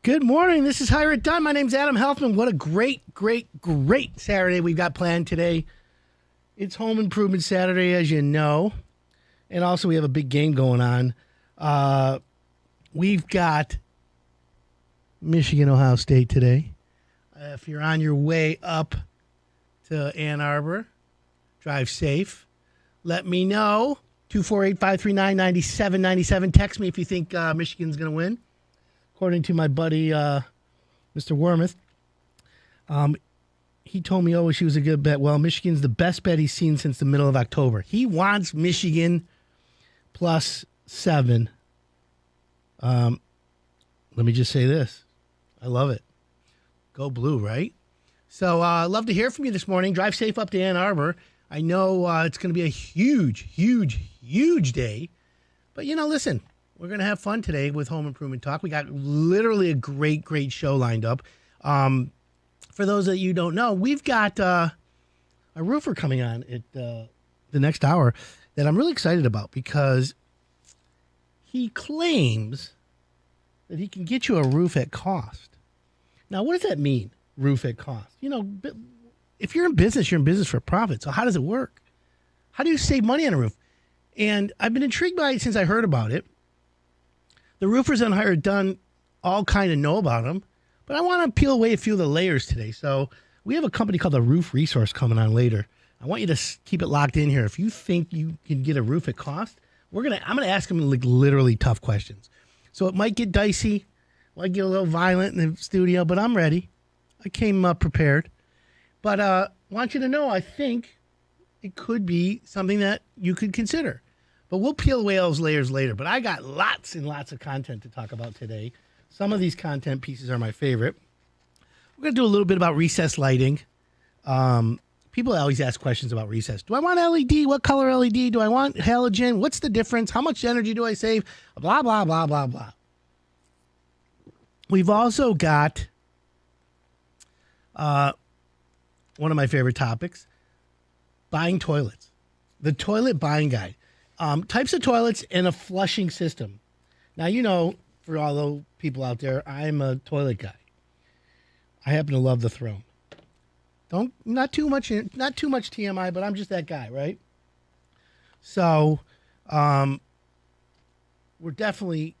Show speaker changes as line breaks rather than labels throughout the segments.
Good morning. This is Hire It Done. My name's Adam Helfman. What a great Saturday we've got planned today. It's Home Improvement Saturday, as you know. And also we have a big game going on. We've got Michigan, Ohio State today. If you're on your way up to Ann Arbor, drive safe. Let me know. 248-539-9797. Text me if you think Michigan's going to win. According to my buddy, Mr. Wormuth, he told me, she was a good bet. Well, Michigan's the best bet he's seen since the middle of October. He wants Michigan +7. Let me just say this. I love it. Go blue, right? So I'd love to hear from you this morning. Drive safe up to Ann Arbor. I know it's going to be a huge day. But, listen. We're going to have fun today with Home Improvement Talk. We got literally a great show lined up. For those that you don't know, we've got a roofer coming on at the next hour that I'm really excited about because he claims that he can get you a roof at cost. Now, what does that mean, roof at cost? If you're in business for profit. So how does it work? How do you save money on a roof? And I've been intrigued by it since I heard about it. The roofers on Hire It Done all kind of know about them, but I want to peel away a few of the layers today. So we have a company called the Roof Resource coming on later. I want you to keep it locked in here. If you think you can get a roof at cost, I'm going to ask them literally tough questions. So it might get dicey, might get a little violent in the studio, but I'm ready. I came prepared. But I want you to know I think it could be something that you could consider. But we'll peel away those layers later. But I got lots and lots of content to talk about today. Some of these content pieces are my favorite. We're going to do a little bit about recessed lighting. People always ask questions about recessed. Do I want LED? What color LED? Do I want halogen? What's the difference? How much energy do I save? Blah, blah, blah, blah, blah. We've also got one of my favorite topics, buying toilets. The toilet buying guide. Types of toilets and a flushing system. Now, for all those people out there, I'm a toilet guy. I happen to love the throne. Not too much TMI, but I'm just that guy, right? So, we're definitely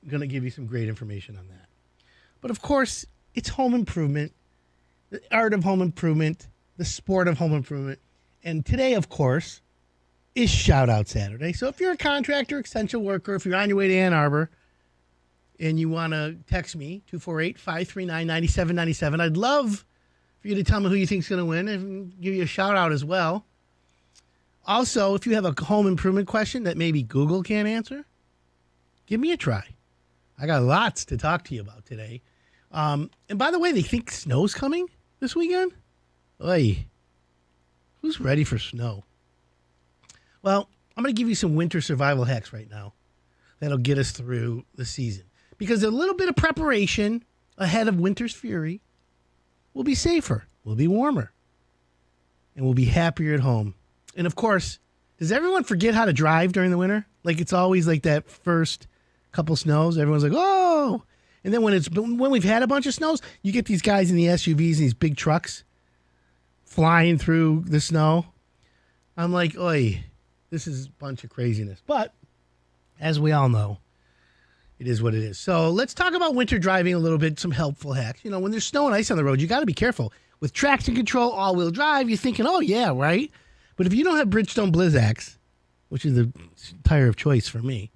going to give you some great information on that. But of course, it's home improvement, the art of home improvement, the sport of home improvement. And today, of course, is Shout Out Saturday. So if you're a contractor, essential worker, if you're on your way to Ann Arbor and you want to text me, 248-539-9797, I'd love for you to tell me who you think is going to win and give you a shout out as well. Also, if you have a home improvement question that maybe Google can't answer, give me a try. I got lots to talk to you about today. And by the way, they think snow's coming this weekend? Oy, who's ready for snow? Well, I'm going to give you some winter survival hacks right now that'll get us through the season. Because a little bit of preparation ahead of winter's fury, we'll be safer, we'll be warmer, and we'll be happier at home. And of course, does everyone forget how to drive during the winter? Like it's always like that first couple snows, everyone's like, oh! And then when we've had a bunch of snows, you get these guys in the SUVs and these big trucks flying through the snow. I'm like, oy. This is a bunch of craziness. But as we all know, it is what it is. So let's talk about winter driving a little bit, some helpful hacks. When there's snow and ice on the road, you got to be careful. With traction control, all-wheel drive, you're thinking, oh, yeah, right? But if you don't have Bridgestone Blizzaks, which is the tire of choice for me,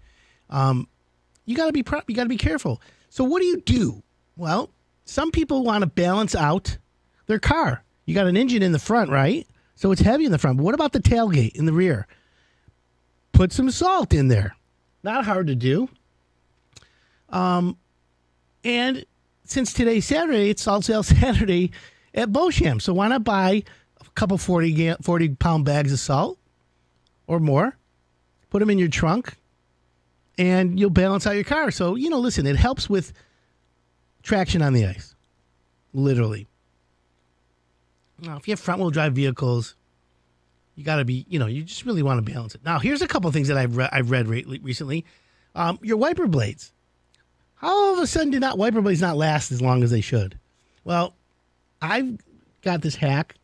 you got to be careful. So what do? Well, some people want to balance out their car. You got an engine in the front, right? So it's heavy in the front. But what about the tailgate in the rear? Put some salt in there. Not hard to do. And since today's Saturday, it's Salt Sale Saturday at Beauchamp. So why not buy a couple 40-pound bags of salt or more, put them in your trunk, and you'll balance out your car. So, listen, it helps with traction on the ice, literally. Now, if you have front-wheel drive vehicles, you got to be, you just really want to balance it. Now, here's a couple of things that I've read recently. Your wiper blades. How all of a sudden do not wiper blades not last as long as they should? Well, I've got this hack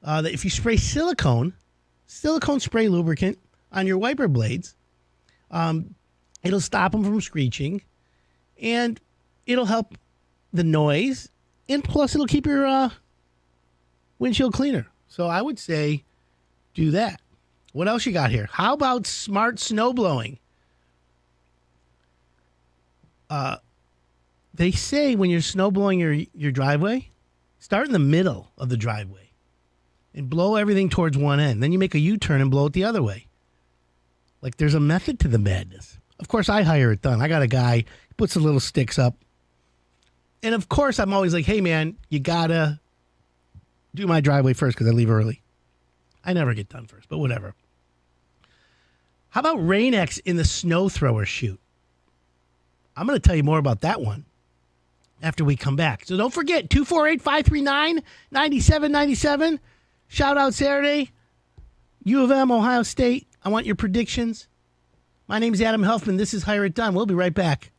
that if you spray silicone spray lubricant on your wiper blades, it'll stop them from screeching, and it'll help the noise, and plus it'll keep your windshield cleaner. So I would say do that. What else you got here? How about smart snow blowing? They say when you're snow blowing your driveway, start in the middle of the driveway and blow everything towards one end. Then you make a U-turn and blow it the other way. Like there's a method to the madness. Of course, I hire it done. I got a guy, he puts the little sticks up. And of course, I'm always like, hey, man, you got to do my driveway first because I leave early. I never get done first, but whatever. How about Rain-X in the snow thrower chute? I'm going to tell you more about that one after we come back. So don't forget, 248-539-9797. Shout out Saturday, U of M, Ohio State. I want your predictions. My name is Adam Helfman. This is Hire It Done. We'll be right back.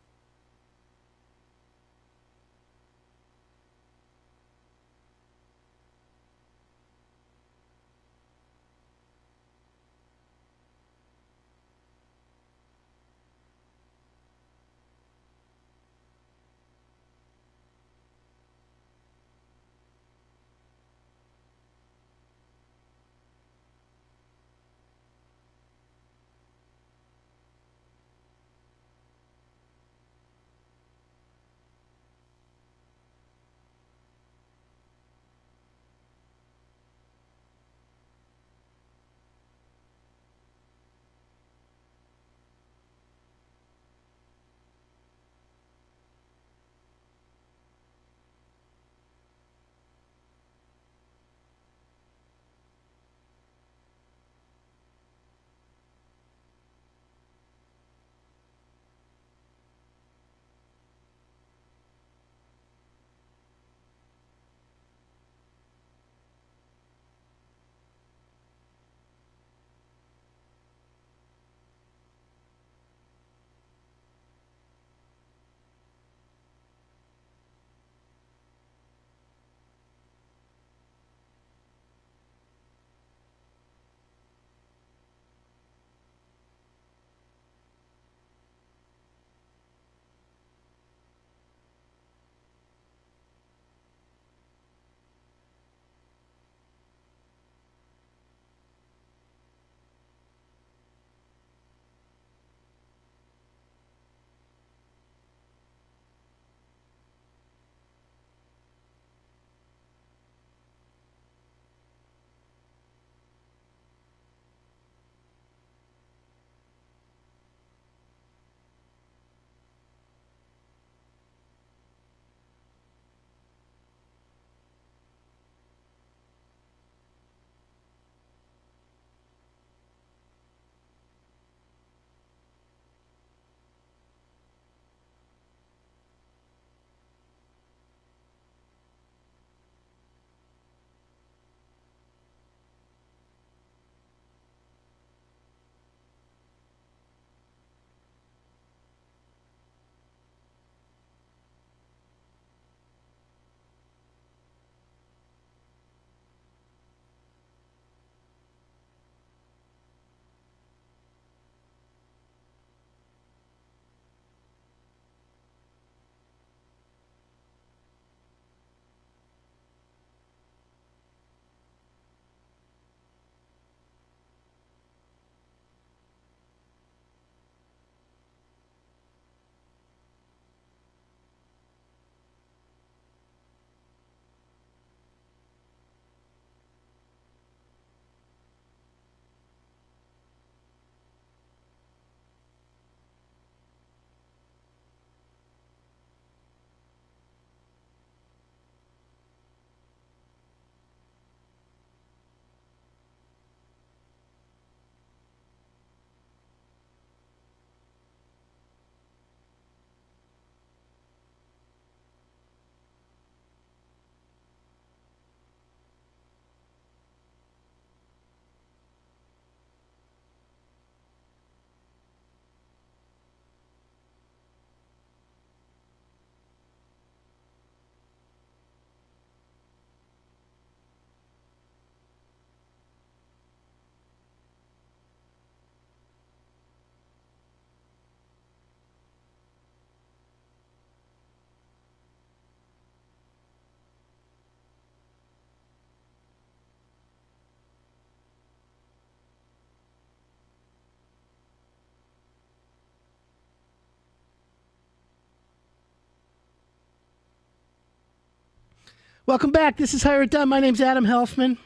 Welcome back. This is Hire It Done. My name's Adam Helfman.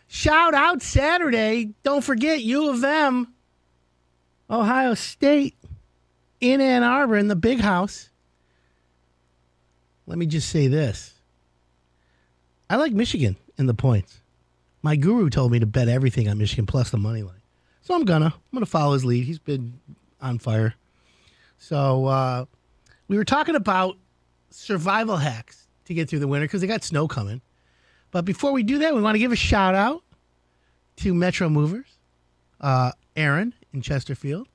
Shout out Saturday. Don't forget U of M, Ohio State, in Ann Arbor in the big house. Let me just say this. I like Michigan in the points. My guru told me to bet everything on Michigan plus the money line. So I'm gonna follow his lead. He's been on fire. So we were talking about survival hacks to get through the winter because they got snow coming. But before we do that, we want to give a shout out to Metro Movers, Aaron in Chesterfield.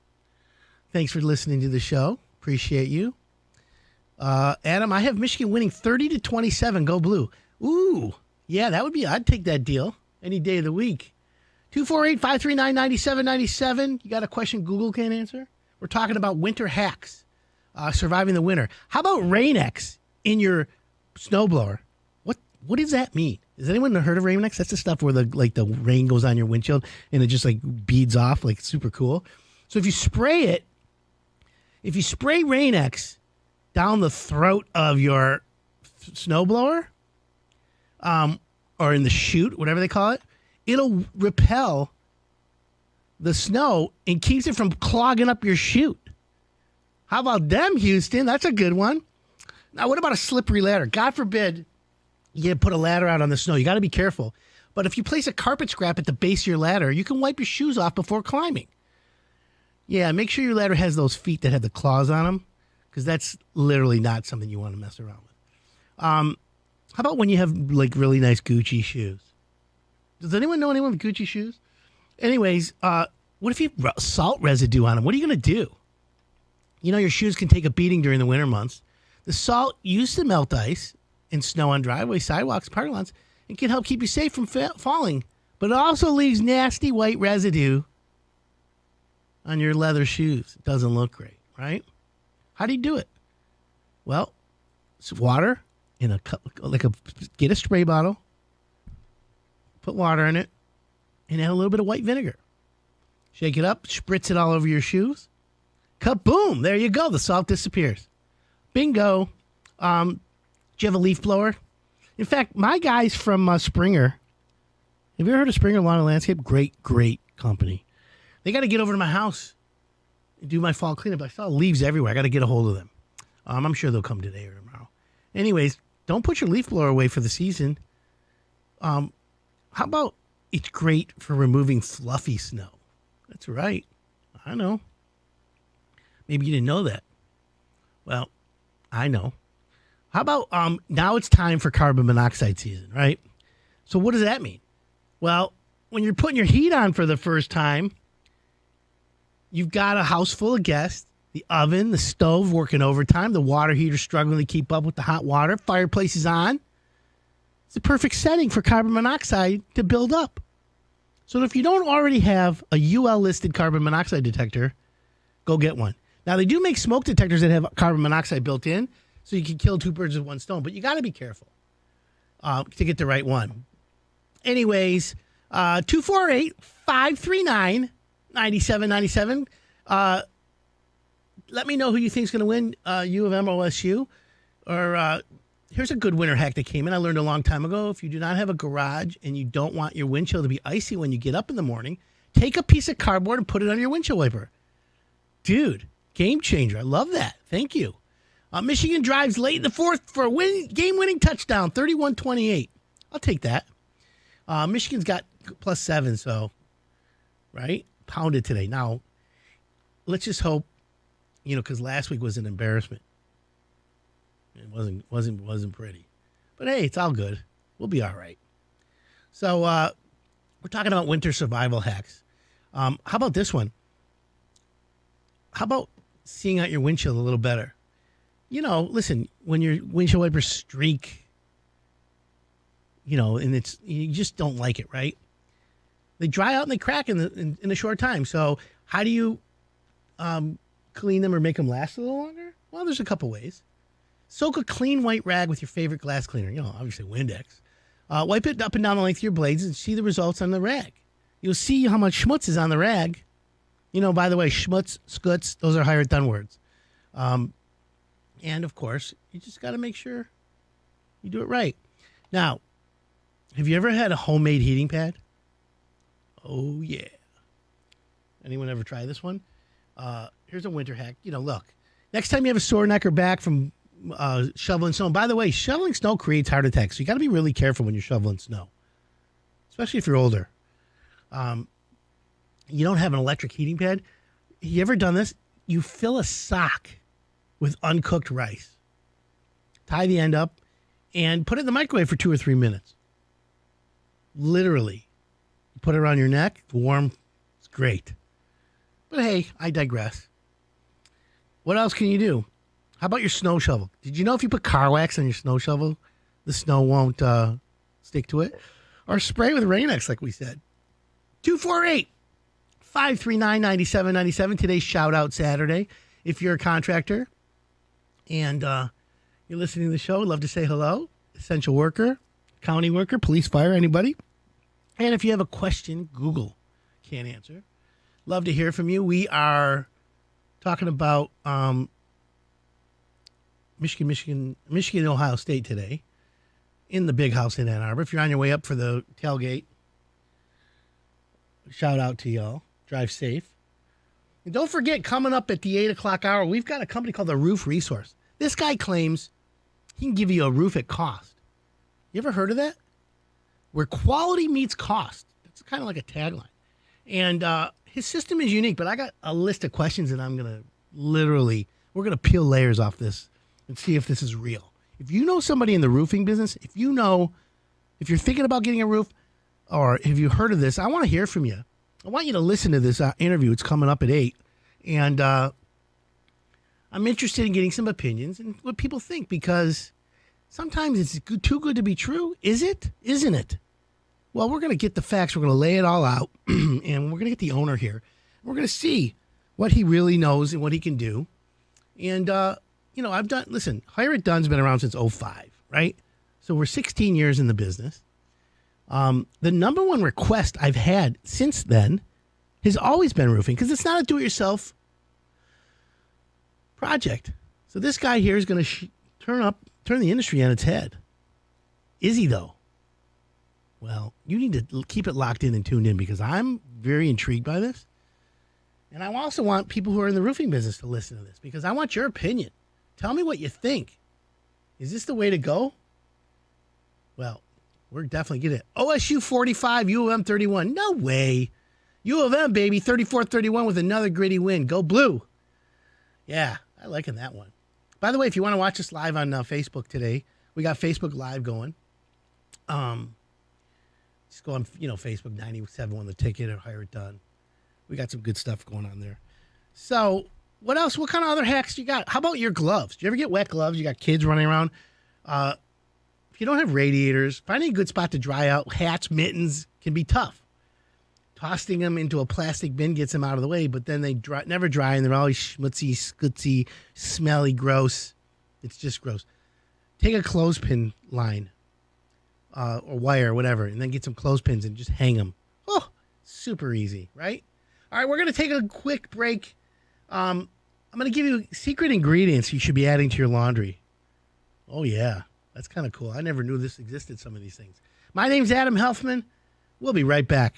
Thanks for listening to the show. Appreciate you. Adam, I have Michigan winning 30-27. Go Blue. Ooh, yeah, I'd take that deal any day of the week. 248-539-9797. You got a question Google can't answer? We're talking about winter hacks, surviving the winter. How about Rain-X in your snowblower? What does that mean? Has anyone heard of Rain-X? That's the stuff where the rain goes on your windshield and it just like beads off, like super cool. So if you spray Rain-X down the throat of your snowblower, or in the chute, whatever they call it, it'll repel the snow and keeps it from clogging up your chute. How about them, Houston? That's a good one. Now, what about a slippery ladder? God forbid you put a ladder out on the snow. You got to be careful. But if you place a carpet scrap at the base of your ladder, you can wipe your shoes off before climbing. Yeah, make sure your ladder has those feet that have the claws on them, because that's literally not something you want to mess around with. How about when you have like really nice Gucci shoes? Does anyone know anyone with Gucci shoes? Anyways, what if you have salt residue on them? What are you going to do? You know, your shoes can take a beating during the winter months. The salt used to melt ice and snow on driveways, sidewalks, parking lots, and can help keep you safe from falling. But it also leaves nasty white residue on your leather shoes. It doesn't look great, right? How do you do it? Well, it's water in a cup, get a spray bottle, put water in it, and add a little bit of white vinegar. Shake it up, spritz it all over your shoes. Kaboom! There you go. The salt disappears. Bingo. Do you have a leaf blower? In fact, my guys from Springer, have you ever heard of Springer Lawn and Landscape? Great, great company. They got to get over to my house and do my fall cleanup. I saw leaves everywhere. I got to get a hold of them. I'm sure they'll come today or tomorrow. Anyways, don't put your leaf blower away for the season. How about it's great for removing fluffy snow? That's right. I know. Maybe you didn't know that. Well, I know. How about now it's time for carbon monoxide season, right? So what does that mean? Well, when you're putting your heat on for the first time, you've got a house full of guests, the oven, the stove working overtime, the water heater struggling to keep up with the hot water, fireplace is on. It's the perfect setting for carbon monoxide to build up. So if you don't already have a UL-listed carbon monoxide detector, go get one. Now, they do make smoke detectors that have carbon monoxide built in, so you can kill two birds with one stone, but you got to be careful to get the right one. Anyways, 248-539-9797. Let me know who you think is going to win U of M or OSU. Or here's a good winter hack that came in. I learned a long time ago. If you do not have a garage and you don't want your windshield to be icy when you get up in the morning, take a piece of cardboard and put it on your windshield wiper. Dude, game changer. I love that. Thank you. Michigan drives late in the fourth for a game-winning touchdown, 31-28. I'll take that. Michigan's got +7, so, right? Pounded today. Now, let's just hope, because last week was an embarrassment. It wasn't pretty. But hey, it's all good. We'll be all right. So, we're talking about winter survival hacks. How about this one? How about seeing out your windshield a little better? Listen, when your windshield wipers streak, and you just don't like it, right? They dry out and they crack in a short time. So how do you clean them or make them last a little longer? Well, there's a couple ways. Soak a clean white rag with your favorite glass cleaner, obviously Windex. Wipe it up and down the length of your blades and see the results on the rag. You'll see how much schmutz is on the rag. By the way, schmutz, skuts, those are Hire It Done words. And, of course, you just got to make sure you do it right. Now, have you ever had a homemade heating pad? Oh, yeah. Anyone ever try this one? Here's a winter hack. Look, next time you have a sore neck or back from shoveling snow. By the way, shoveling snow creates heart attacks. So you got to be really careful when you're shoveling snow, especially if you're older. You don't have an electric heating pad. You ever done this? You fill a sock with uncooked rice, tie the end up, and put it in the microwave for 2 or 3 minutes. Literally. You put it around your neck. It's warm. It's great. But hey, I digress. What else can you do? How about your snow shovel? Did you know if you put car wax on your snow shovel, the snow won't stick to it? Or spray with Rain-X, like we said. 248-539-9797. Today's shout-out Saturday. If you're a contractor and you're listening to the show, I'd love to say hello. Essential worker, county worker, police, fire, anybody. And if you have a question, Google can't answer. Love to hear from you. We are talking about Michigan, Ohio State today in the big house in Ann Arbor. If you're on your way up for the tailgate, shout out to y'all. Drive safe. And don't forget, coming up at the 8 o'clock hour, we've got a company called the Roof Resource. This guy claims he can give you a roof at cost. You ever heard of that? Where quality meets cost. That's kind of like a tagline. And his system is unique, but I got a list of questions and we're going to peel layers off this and see if this is real. If you know somebody in the roofing business, if you're thinking about getting a roof or have you heard of this, I want to hear from you. I want you to listen to this interview. It's coming up at 8. And I'm interested in getting some opinions and what people think because sometimes it's too good to be true. Is it? Isn't it? Well, we're going to get the facts. We're going to lay it all out. And we're going to get the owner here. We're going to see what he really knows and what he can do. And, Hire It Done's been around since 2005, right? So we're 16 years in the business. The number one request I've had since then has always been roofing because it's not a do-it-yourself project. So this guy here is going to turn the industry on its head. Is he, though? Well, you need to keep it locked in and tuned in because I'm very intrigued by this. And I also want people who are in the roofing business to listen to this because I want your opinion. Tell me what you think. Is this the way to go? Well, we're definitely getting it. OSU 45, U of M 31. No way. U of M, baby, 34-31 with another gritty win. Go blue. Yeah, I liking that one. By the way, if you want to watch us live on Facebook today, we got Facebook Live going. Just go on, Facebook 97 The Ticket or Hire It Done. We got some good stuff going on there. So, what else? What kind of other hacks do you got? How about your gloves? Do you ever get wet gloves? You got kids running around. If you don't have radiators, finding a good spot to dry out, hats, mittens can be tough. Tossing them into a plastic bin gets them out of the way, but then they never dry, and they're always schmutzy, scootsy, smelly, gross. It's just gross. Take a clothespin line or wire, whatever, and then get some clothespins and just hang them. Oh, super easy, right? All right, we're going to take a quick break. I'm going to give you secret ingredients you should be adding to your laundry. Oh, yeah. That's kind of cool. I never knew this existed, some of these things. My name's Adam Helfman. We'll be right back.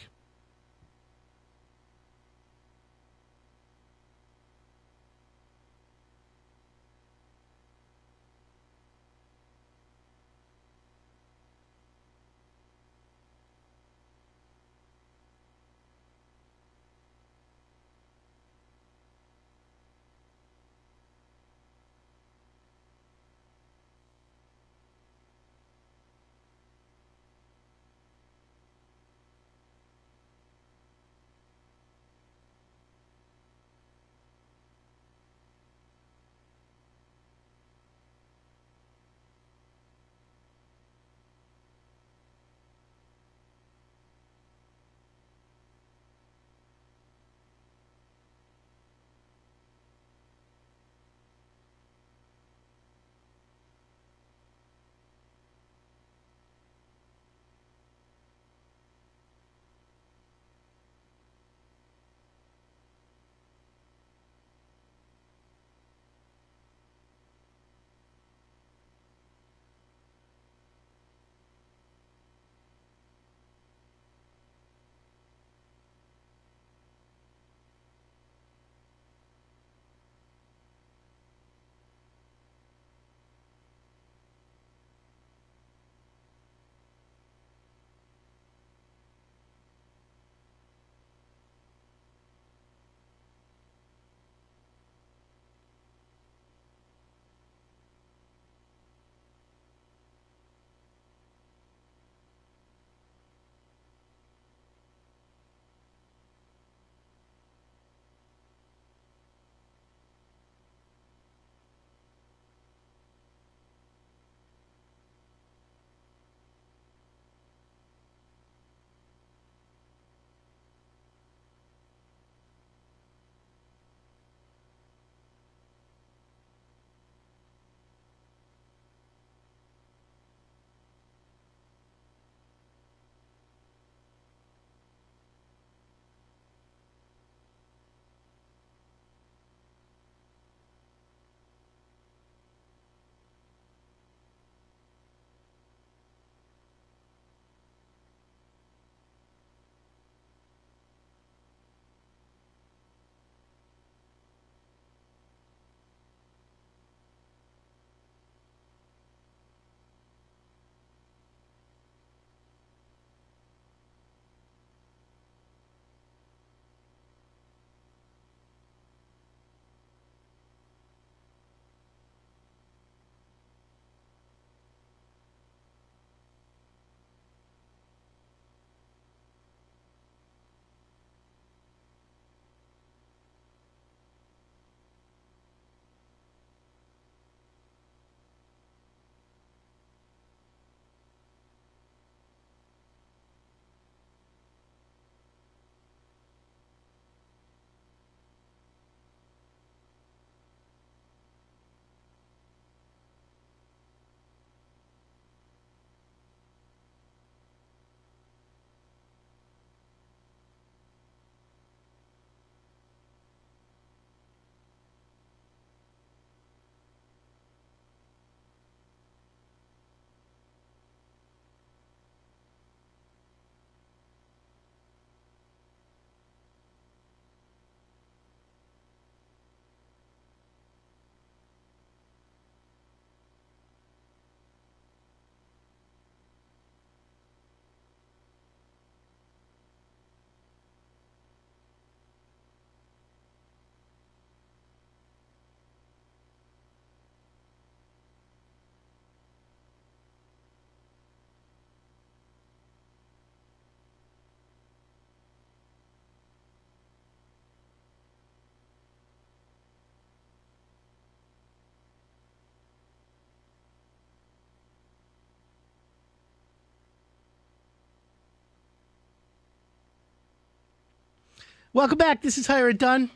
Welcome back. This is Hire It Done.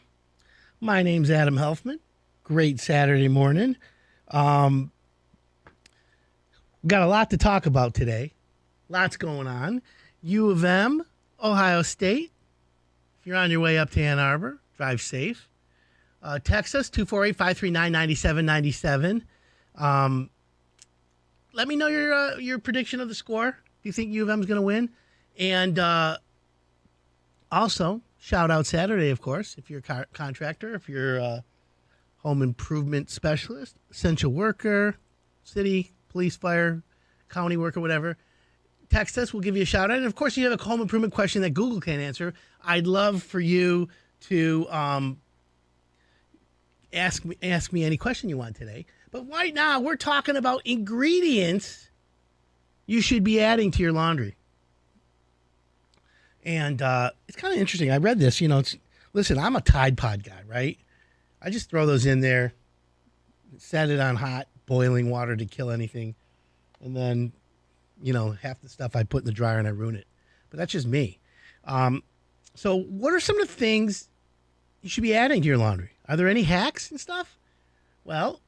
My name's Adam Helfman. Great Saturday morning. Got a lot to talk about today. Lots going on. U of M, Ohio State. If you're on your way up to Ann Arbor, drive safe. Text us, 248-539-9797. Let me know your prediction of the score. Do you think U of M is going to win? And also, shout out Saturday, of course, if you're a contractor, if you're a home improvement specialist, essential worker, city, police, fire, county worker, whatever. Text us. We'll give you a shout out. And, of course, you have a home improvement question that Google can't answer. I'd love for you to ask me any question you want today. But right now, we're talking about ingredients you should be adding to your laundry. And it's kind of interesting. I read this. Listen, I'm a Tide Pod guy, right? I just throw those in there, set it on hot, boiling water to kill anything. And then, half the stuff I put in the dryer and I ruin it. But that's just me. So what are some of the things you should be adding to your laundry? Are there any hacks and stuff? Well,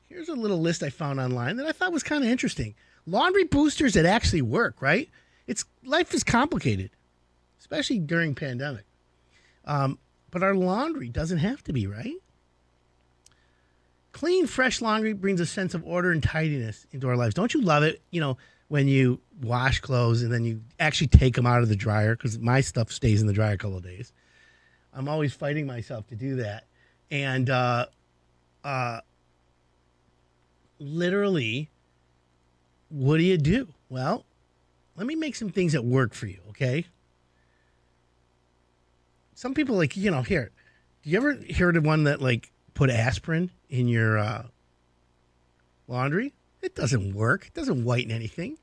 here's a little list I found online that I thought was kind of interesting. Laundry boosters that actually work, right? Life is complicated, especially during pandemic. But our laundry doesn't have to be, right? Clean, fresh laundry brings a sense of order and tidiness into our lives. Don't you love it, when you wash clothes and then you actually take them out of the dryer? Because my stuff stays in the dryer a couple of days. I'm always fighting myself to do that. And literally, what do? Well, let me make some things that work for you, okay? Some people here. Do you ever hear the one that put aspirin in your laundry? It doesn't work. It doesn't whiten anything.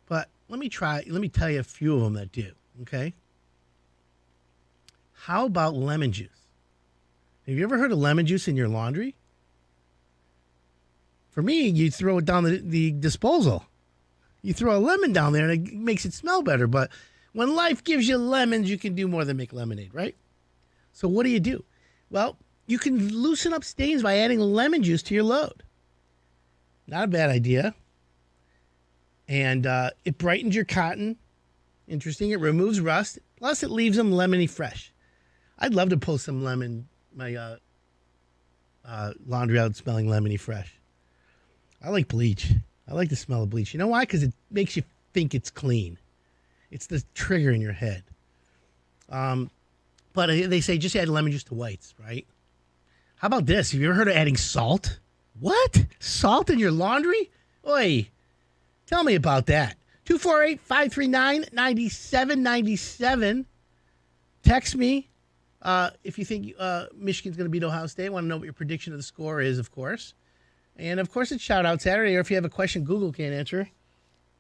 But let me tell you a few of them that do, okay? How about lemon juice? Have you ever heard of lemon juice in your laundry? For me, you throw it down the disposal. You throw a lemon down there and it makes it smell better. But when life gives you lemons, you can do more than make lemonade, right? So what do? Well, you can loosen up stains by adding lemon juice to your load. Not a bad idea. And it brightens your cotton. Interesting. It removes rust. Plus, it leaves them lemony fresh. I'd love to pull some my laundry out smelling lemony fresh. I like bleach. I like the smell of bleach. You know why? Because it makes you think it's clean. It's the trigger in your head. But they say just add lemon juice to whites, right? How about this? Have you ever heard of adding salt? What? Salt in your laundry? Oi, tell me about that. 248-539-9797. Text me if you think Michigan's going to beat Ohio State. I want to know what your prediction of the score is, of course. And, of course, it's Shout Out Saturday. Or if you have a question Google can't answer,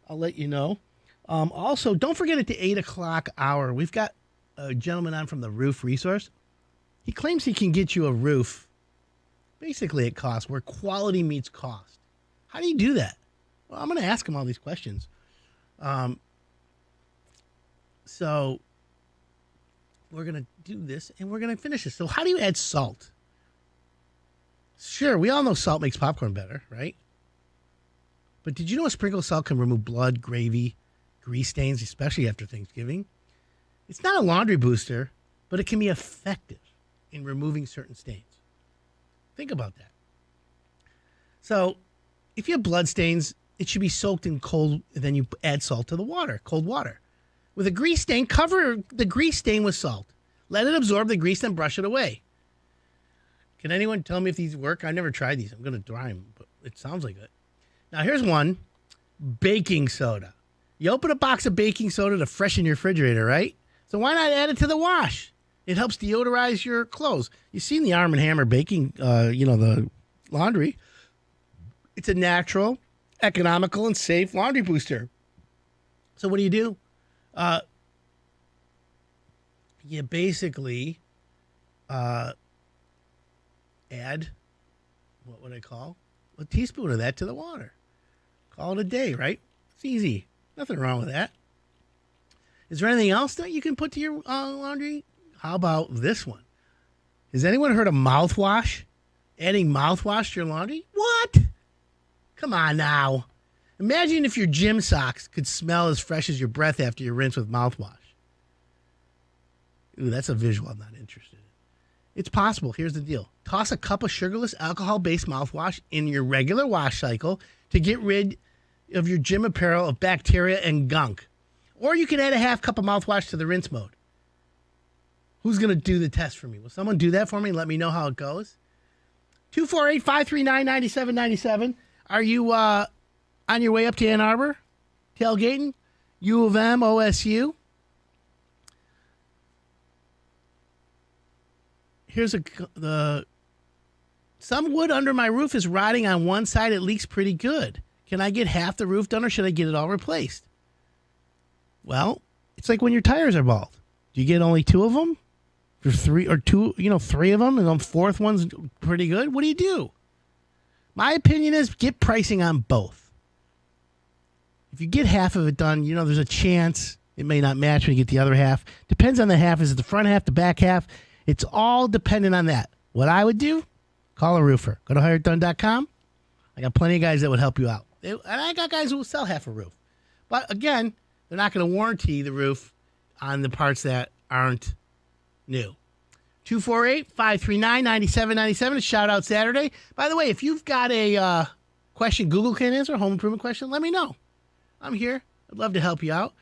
I'll let you know. Also, don't forget at the 8 o'clock hour, we've got a gentleman on from the Roof Resource. He claims he can get you a roof basically at cost, where quality meets cost. How do you do that? Well, I'm going to ask him all these questions. So we're going to do this, and we're going to finish this. So how do you add salt? Sure, we all know salt makes popcorn better, right? But did you know a sprinkle of salt can remove blood, gravy, grease stains, especially after Thanksgiving? It's not a laundry booster, but it can be effective in removing certain stains. Think about that. So if you have blood stains, it should be soaked in cold, and then you add salt to the water, cold water. With a grease stain, cover the grease stain with salt. Let it absorb the grease, then brush it away. Can anyone tell me if these work? I never tried these. I'm going to try them, but it sounds like it. Now, here's one. Baking soda. You open a box of baking soda to freshen your refrigerator, right? So why not add it to the wash? It helps deodorize your clothes. You've seen the Arm & Hammer baking, the laundry. It's a natural, economical, and safe laundry booster. So what do? You basically add, what would I call? A teaspoon of that to the water. Call it a day, right? It's easy. Nothing wrong with that. Is there anything else that you can put to your laundry? How about this one? Has anyone heard of mouthwash? Adding mouthwash to your laundry? What? Come on now. Imagine if your gym socks could smell as fresh as your breath after you rinse with mouthwash. Ooh, that's a visual I'm not interested in. It's possible. Here's the deal. Toss a cup of sugarless alcohol-based mouthwash in your regular wash cycle to get rid of your gym apparel of bacteria and gunk. Or you can add a half cup of mouthwash to the rinse mode. Who's going to do the test for me? Will someone do that for me and let me know how it goes? 248-539-9797. Are you on your way up to Ann Arbor? Tailgating? U of M, OSU? Here's some wood under my roof is rotting on one side. It leaks pretty good. Can I get half the roof done or should I get it all replaced? Well, it's like when your tires are bald. Do you get only two of them? Or three of them, and the fourth one's pretty good? What do you do? My opinion is get pricing on both. If you get half of it done, there's a chance it may not match when you get the other half. Depends on the half. Is it the front half, the back half? It's all dependent on that. What I would do, call a roofer. Go to hireitdone.com. I got plenty of guys that would help you out. And I got guys who will sell half a roof. But again, they're not going to warranty the roof on the parts that aren't new. 248-539-9797. A shout out Saturday. By the way, if you've got a question Google can't answer, a home improvement question, let me know. I'm here. I'd love to help you out.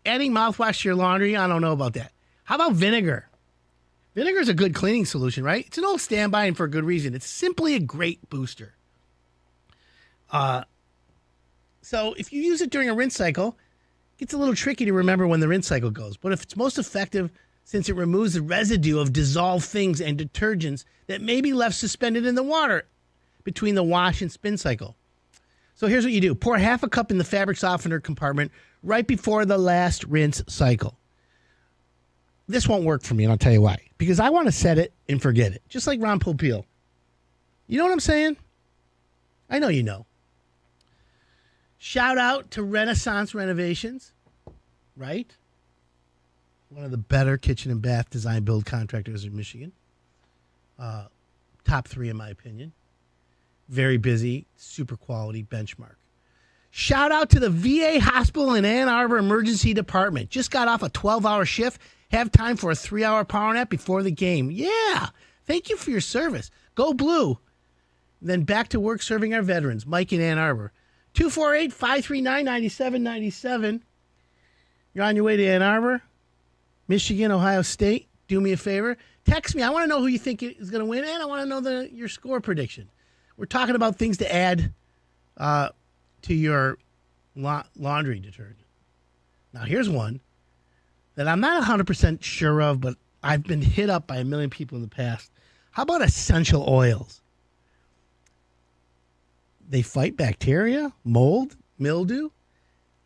Adding mouthwash to your laundry, I don't know about that. How about vinegar? Vinegar is a good cleaning solution, right? It's an old standby and for a good reason. It's simply a great booster. So if you use it during a rinse cycle, it gets a little tricky to remember when the rinse cycle goes. But if it's most effective, since it removes the residue of dissolved things and detergents that may be left suspended in the water between the wash and spin cycle. So here's what you do. Pour half a cup in the fabric softener compartment right before the last rinse cycle. This won't work for me, and I'll tell you why. Because I want to set it and forget it, just like Ron Popeil. You know what I'm saying? I know you know. Shout out to Renaissance Renovations, right? One of the better kitchen and bath design build contractors in Michigan. Top 3 in my opinion. Very busy, super quality benchmark. Shout out to the VA Hospital in Ann Arbor Emergency Department. Just got off a 12-hour shift. Have time for a 3-hour power nap before the game. Yeah. Thank you for your service. Go Blue. Then back to work serving our veterans. Mike in Ann Arbor. 248-539-9797. You're on your way to Ann Arbor, Michigan, Ohio State. Do me a favor. Text me. I want to know who you think is going to win, and I want to know your score prediction. We're talking about things to add to your laundry detergent. Now, here's one that I'm not 100% sure of, but I've been hit up by a million people in the past. How about essential oils? They fight bacteria, mold, mildew.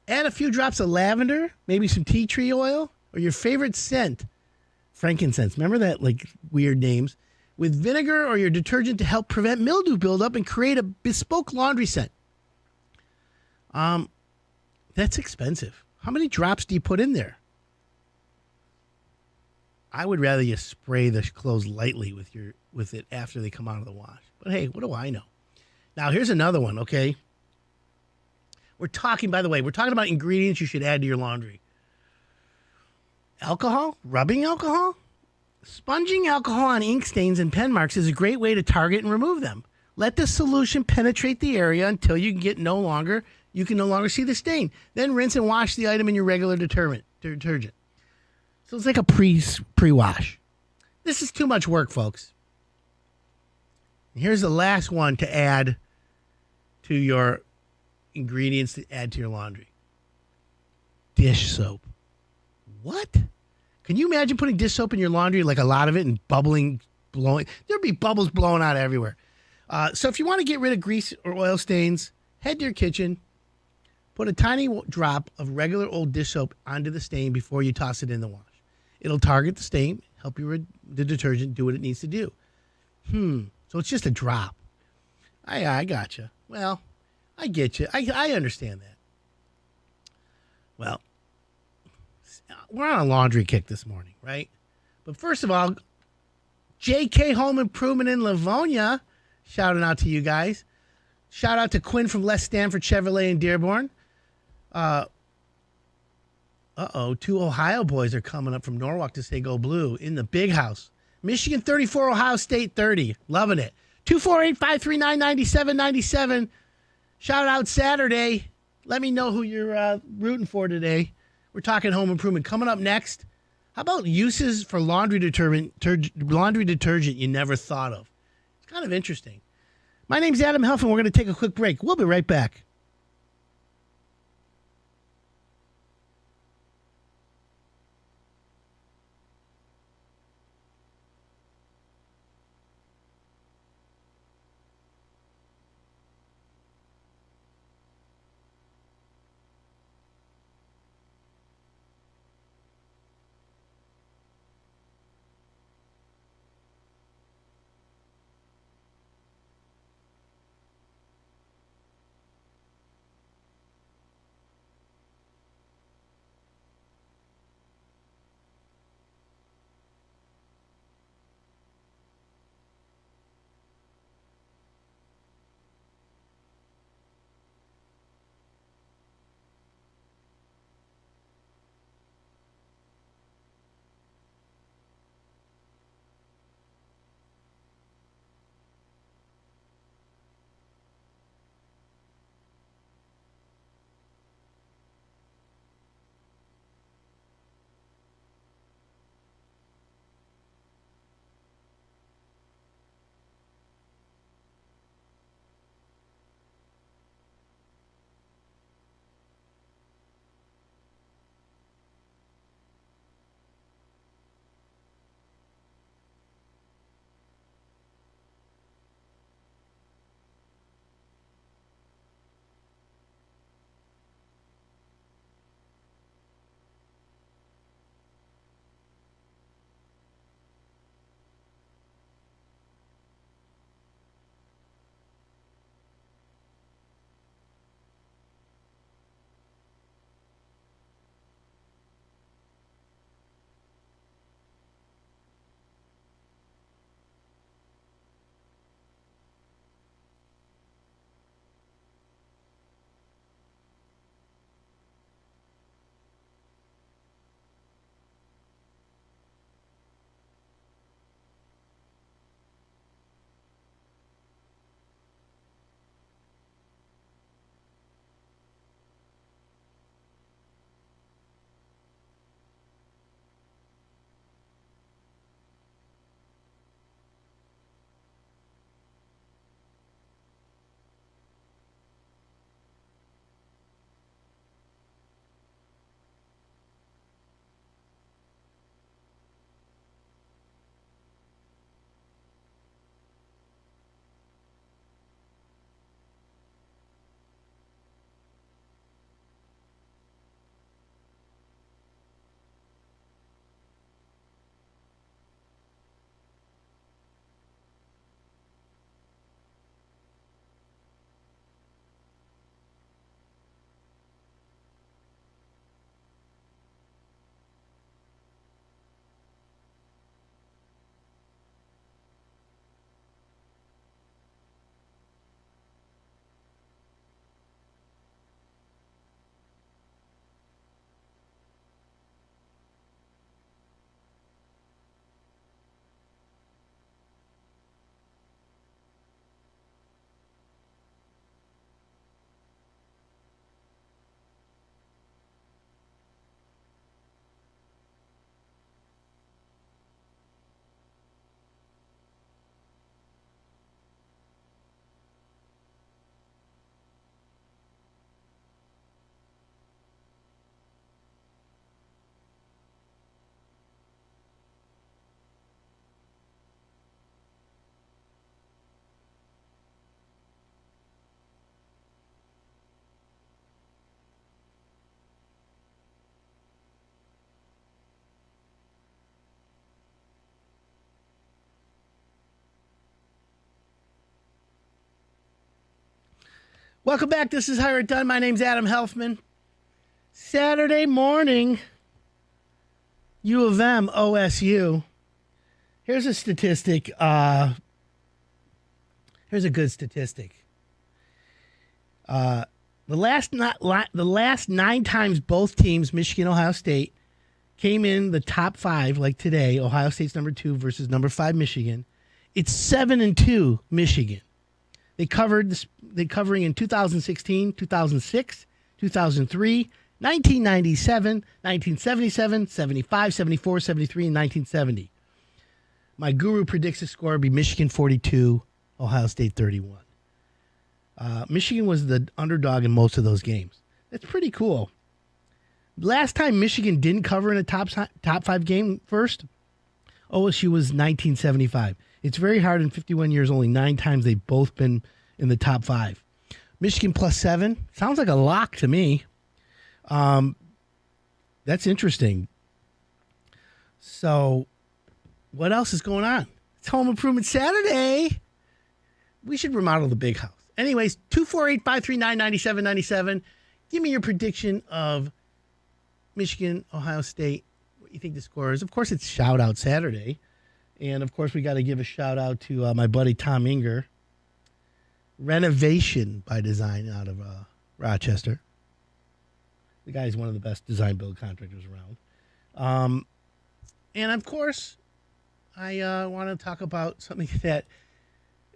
Add a few drops of lavender, maybe some tea tree oil, or your favorite scent, frankincense. Remember that, like, weird names? With vinegar or your detergent to help prevent mildew buildup and create a bespoke laundry scent. That's expensive. How many drops do you put in there? I would rather you spray the clothes lightly with it after they come out of the wash. But hey, what do I know? Now, here's another one, okay? We're talking about ingredients you should add to your laundry. Alcohol? Rubbing alcohol? Sponging alcohol on ink stains and pen marks is a great way to target and remove them. Let the solution penetrate the area until you can no longer see the stain. Then rinse and wash the item in your regular detergent. So it's like a pre-wash. This is too much work, folks. Here's the last one to add to your ingredients to add to your laundry. Dish soap. What? Can you imagine putting dish soap in your laundry, like a lot of it, and blowing? There'd be bubbles blowing out everywhere. So if you want to get rid of grease or oil stains, head to your kitchen, put a tiny drop of regular old dish soap onto the stain before you toss it in the wash. It'll target the stain, help the detergent do what it needs to do. So it's just a drop. I gotcha. Well, I get you. I understand that. Well, We're on a laundry kick this morning, right? But first of all, JK Home Improvement in Livonia, shouting out to you guys. Shout out to Quinn from Les Stanford Chevrolet in Dearborn. Two Ohio boys are coming up from Norwalk to say go blue in the big house. Michigan 34, Ohio State 30. Loving it. 248-539-9797. Shout out Saturday. Let me know who you're rooting for today. We're talking home improvement. Coming up next, how about uses for laundry detergent you never thought of? It's kind of interesting. My name's Adam Helfman. We're going to take a quick break. We'll be right back. Welcome back. This is Hire It Done. My name's Adam Helfman. Saturday morning. U of M, OSU. Here's a statistic. Here's a good statistic. The last 9 times both teams, Michigan, Ohio State, came in the top 5, like today. Ohio State's number 2 versus number 5 Michigan. It's 7-2 Michigan. They covering in 2016, 2006, 2003, 1997, 1977, 75, 74, 73, and 1970. My guru predicts the score will be Michigan 42, Ohio State 31. Michigan was the underdog in most of those games. That's pretty cool. Last time Michigan didn't cover in a top 5 game first, OSU was 1975. It's very hard in 51 years, only 9 times they've both been in the top 5. Michigan +7. Sounds like a lock to me. That's interesting. So what else is going on? It's Home Improvement Saturday. We should remodel the big house. Anyways, 248-539-9797. Give me your prediction of Michigan, Ohio State. What you think the score is. Of course, it's Shout Out Saturday. And, of course, we got to give a shout out to my buddy Tom Inger. Renovation by Design out of Rochester. The guy is one of the best design build contractors around. And, of course, I want to talk about something that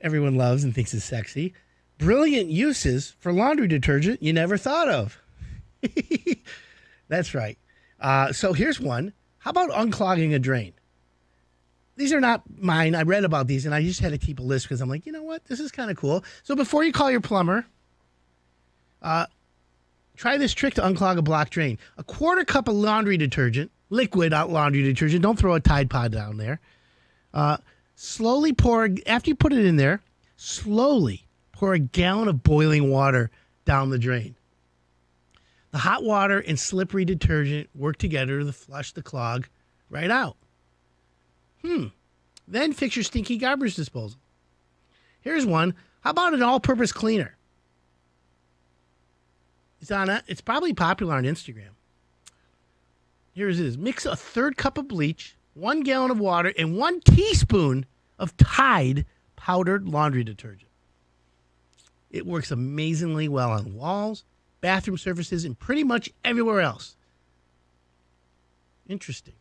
everyone loves and thinks is sexy. Brilliant uses for laundry detergent you never thought of. That's right. So here's one. How about unclogging a drain? These are not mine. I read about these, and I just had to keep a list because I'm like, you know what? This is kind of cool. So before you call your plumber, try this trick to unclog a blocked drain. A 1/4 cup of laundry detergent, liquid laundry detergent. Don't throw a Tide Pod down there. Slowly pour, after you put it in there, slowly pour a gallon of boiling water down the drain. The hot water and slippery detergent work together to flush the clog right out. Then fix your stinky garbage disposal. Here's one. How about an all-purpose cleaner? It's probably popular on Instagram. Here it is. Mix a 1/3 cup of bleach, 1 gallon of water, and 1 teaspoon of Tide powdered laundry detergent. It works amazingly well on walls, bathroom surfaces, and pretty much everywhere else. Interesting.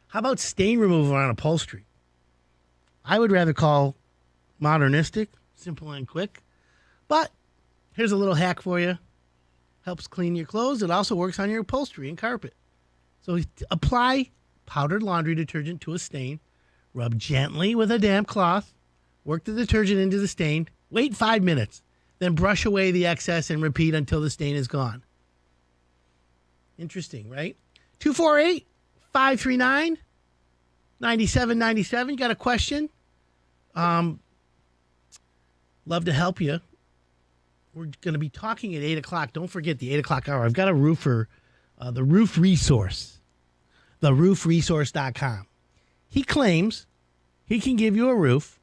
How about stain removal on upholstery? I would rather call modernistic, simple and quick. But here's a little hack for you. Helps clean your clothes. It also works on your upholstery and carpet. So apply powdered laundry detergent to a stain. Rub gently with a damp cloth. Work the detergent into the stain. Wait 5 minutes. Then brush away the excess and repeat until the stain is gone. Interesting, right? 248-539-9797. You got a question? Love to help you. We're going to be talking at 8 o'clock. Don't forget the 8 o'clock hour. I've got a roofer, the Roof Resource, theroofresource.com. He claims he can give you a roof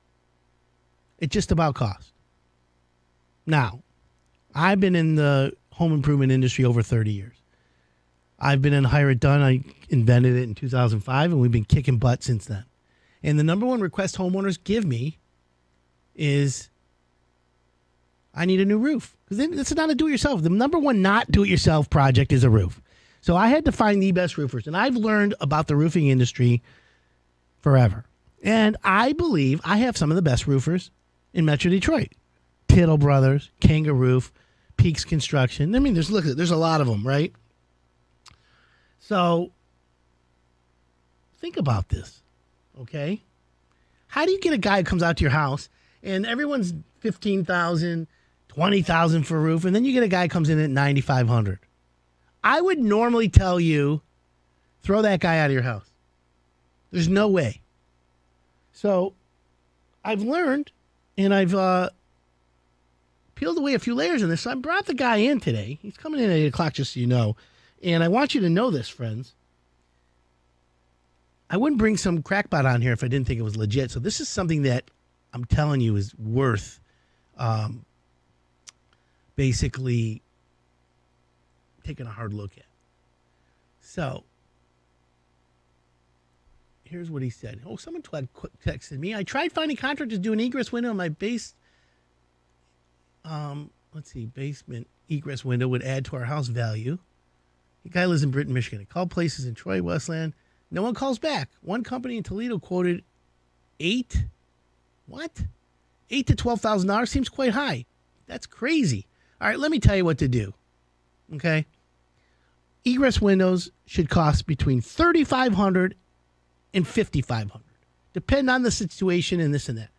at just about cost. Now, I've been in the home improvement industry over 30 years. I've been in Hire It Done. I invented it in 2005, and we've been kicking butt since then. And the number one request homeowners give me is, I need a new roof. Because it's not a do-it-yourself. The number one not do-it-yourself project is a roof. So I had to find the best roofers. And I've learned about the roofing industry forever. And I believe I have some of the best roofers in Metro Detroit. Tittle Brothers, Kangaroo, Peaks Construction. I mean, there's a lot of them, right? So think about this, okay? How do you get a guy who comes out to your house and everyone's $15,000, $20,000 for a roof, and then you get a guy who comes in at $9,500? I would normally tell you, throw that guy out of your house. There's no way. So I've learned, and I've peeled away a few layers in this. So I brought the guy in today. He's coming in at 8 o'clock, just so you know. And I want you to know this, friends. I wouldn't bring some crackpot on here if I didn't think it was legit. So this is something that I'm telling you is worth basically taking a hard look at. So here's what he said. Oh, someone texted me. I tried finding contractors to do an egress window in my base. Let's see, basement egress window would add to our house value. The guy lives in Britain, Michigan. I called places in Troy, Westland. No one calls back. One company in Toledo quoted $8 to $12,000 seems quite high. That's crazy. All right, let me tell you what to do. Okay, egress windows should cost between $3,500 and $5,500, depend on the situation and this and that.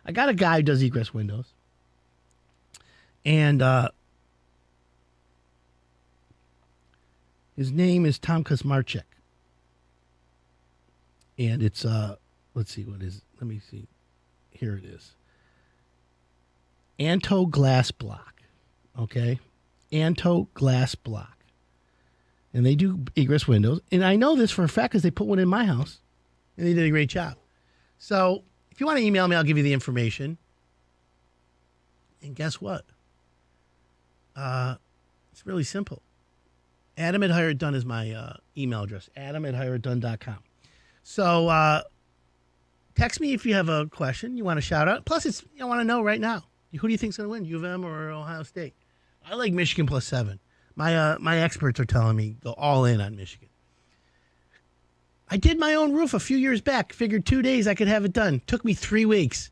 I got a guy who does egress windows, and his name is Tom Kosmarchuk, and it's let's see what is. Let me see. Here it is. Anto Glass Block. Okay, Anto Glass Block. And they do egress windows. And I know this for a fact because they put one in my house. And they did a great job. So if you want to email me, I'll give you the information. And guess what? It's really simple. Adam@HireItDone is my email address. Adam@HireItDone.com. So text me if you have a question you want to shout out. Plus, I want to know right now. Who do you think's going to win, U of M or Ohio State? I like Michigan +7. My experts are telling me go all in on Michigan. I did my own roof a few years back. Figured 2 days I could have it done. Took me 3 weeks.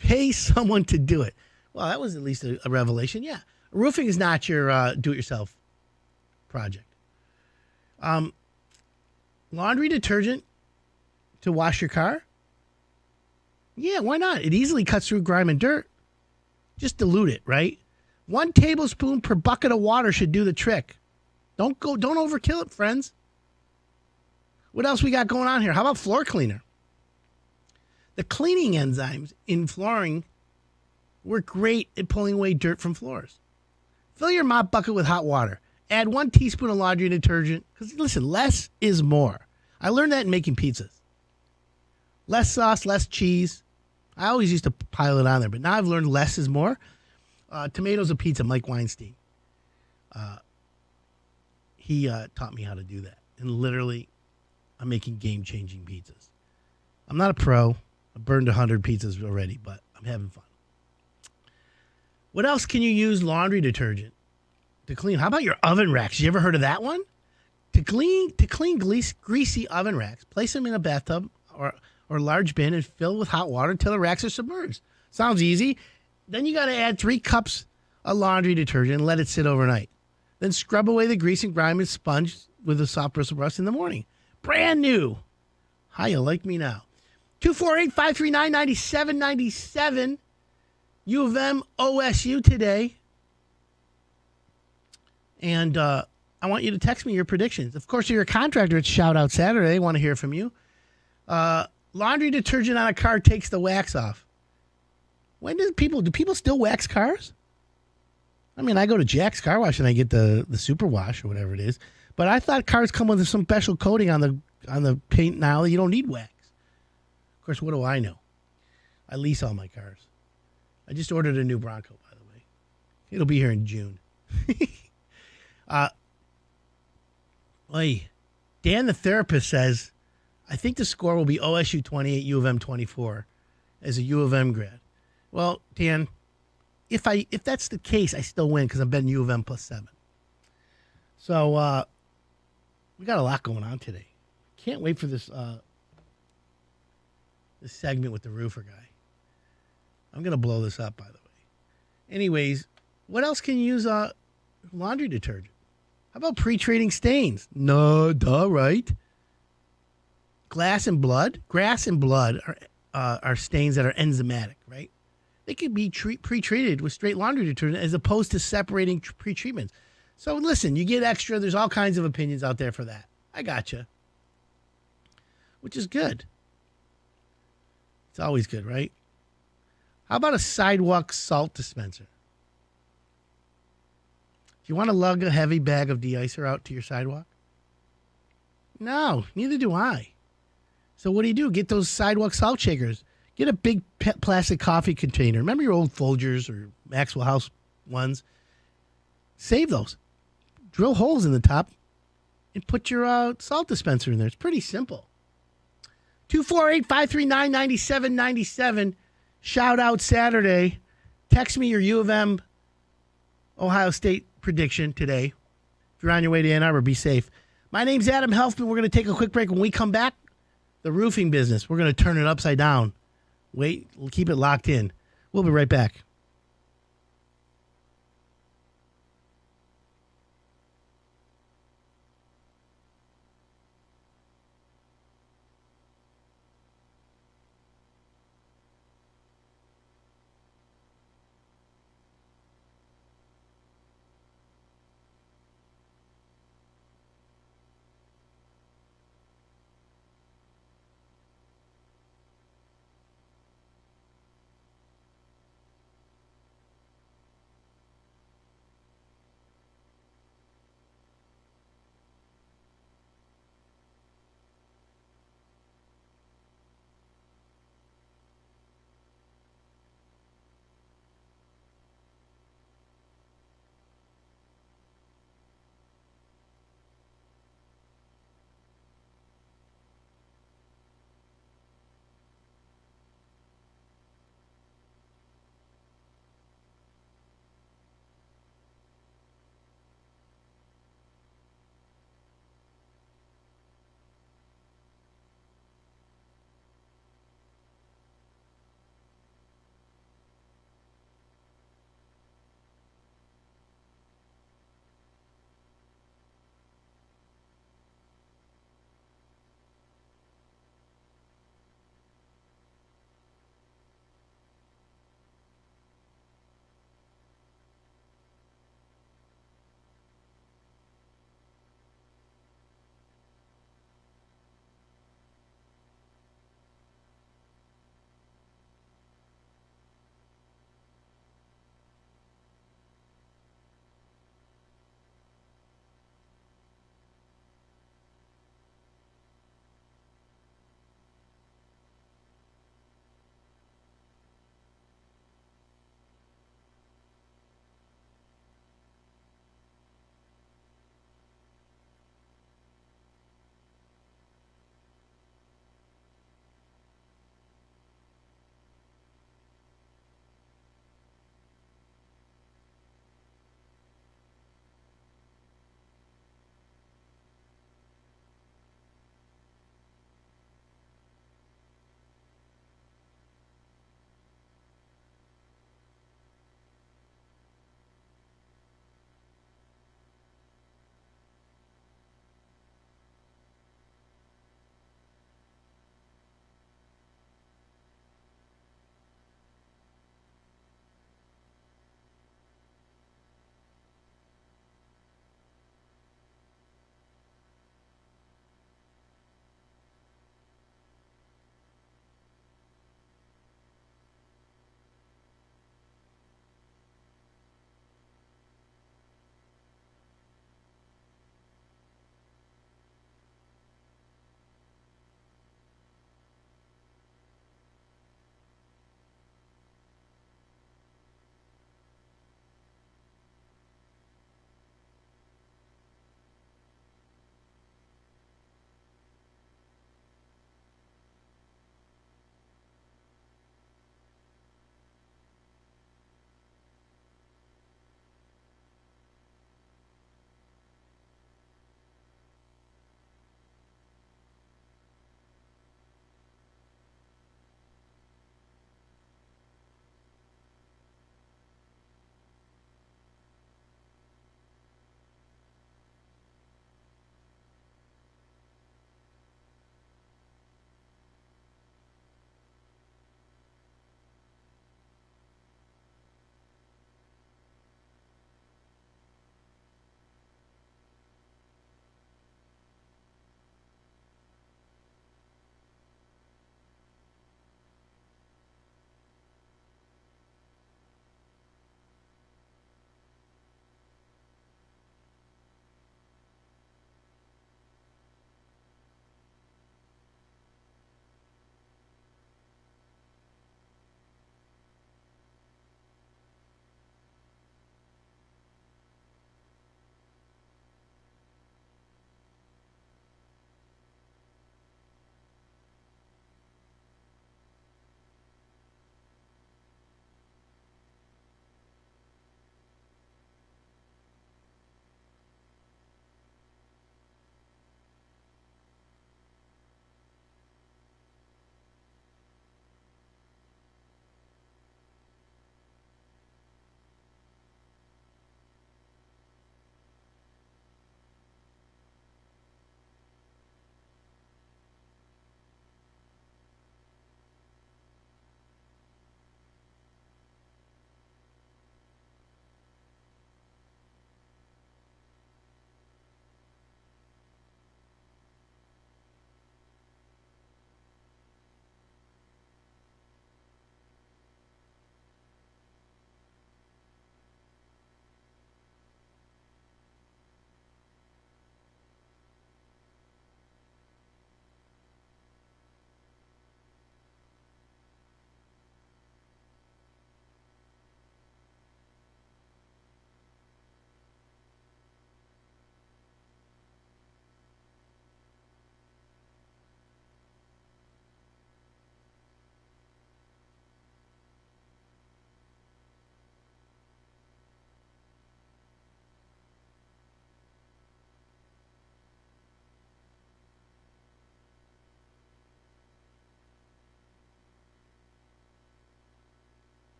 Pay someone to do it. Well, that was at least a revelation. Yeah, roofing is not your do-it-yourself project. Laundry detergent to wash your car? Yeah, why not? It easily cuts through grime and dirt. Just dilute it, right? 1 tablespoon per bucket of water should do the trick. Don't overkill it, friends. What else we got going on here? How about floor cleaner? The cleaning enzymes in flooring work great at pulling away dirt from floors. Fill your mop bucket with hot water. Add 1 teaspoon of laundry detergent. Because listen, less is more. I learned that in making pizzas. Less sauce, less cheese. I always used to pile it on there, but now I've learned less is more. Tomatoes of pizza, Mike Weinstein. He taught me how to do that. And literally, I'm making game-changing pizzas. I'm not a pro. I've burned 100 pizzas already, but I'm having fun. What else can you use laundry detergent to clean? How about your oven racks? You ever heard of that one? To clean greasy oven racks, place them in a bathtub or large bin and fill with hot water until the racks are submerged. Sounds easy. Then you got to add 3 cups of laundry detergent and let it sit overnight. Then scrub away the grease and grime and sponge with a soft bristle brush in the morning. Brand new. How you like me now? 248-539-9797. U of M OSU today. And I want you to text me your predictions. Of course, if you're a contractor, it's Shout Out Saturday. I want to hear from you. Laundry detergent on a car takes the wax off. Do people still wax cars? I mean, I go to Jack's Car Wash and I get the super wash or whatever it is. But I thought cars come with some special coating on the paint now that you don't need wax. Of course, what do I know? I lease all my cars. I just ordered a new Bronco, by the way. It'll be here in June. Dan the therapist says, I think the score will be OSU 28, U of M 24 as a U of M grad. Well, Dan, if that's the case, I still win because I'm betting U of M +7. So we got a lot going on today. Can't wait for this this segment with the roofer guy. I'm gonna blow this up, by the way. Anyways, what else can you use laundry detergent? How about pre-treating stains? No, duh, right? Grass and blood are stains that are enzymatic, right? They could be pre-treated with straight laundry detergent as opposed to separating pre-treatments. So listen, you get extra. There's all kinds of opinions out there for that. I gotcha. Which is good. It's always good, right? How about a sidewalk salt dispenser? Do you want to lug a heavy bag of de-icer out to your sidewalk? No, neither do I. So what do? Get those sidewalk salt shakers. Get a big plastic coffee container. Remember your old Folgers or Maxwell House ones? Save those. Drill holes in the top and put your salt dispenser in there. It's pretty simple. 248-539-9797. Shout out Saturday. Text me your U of M Ohio State prediction today. If you're on your way to Ann Arbor, be safe. My name's Adam Helfman. We're going to take a quick break. When we come back, the roofing business, we're going to turn it upside down. Wait, we'll keep it locked in. We'll be right back.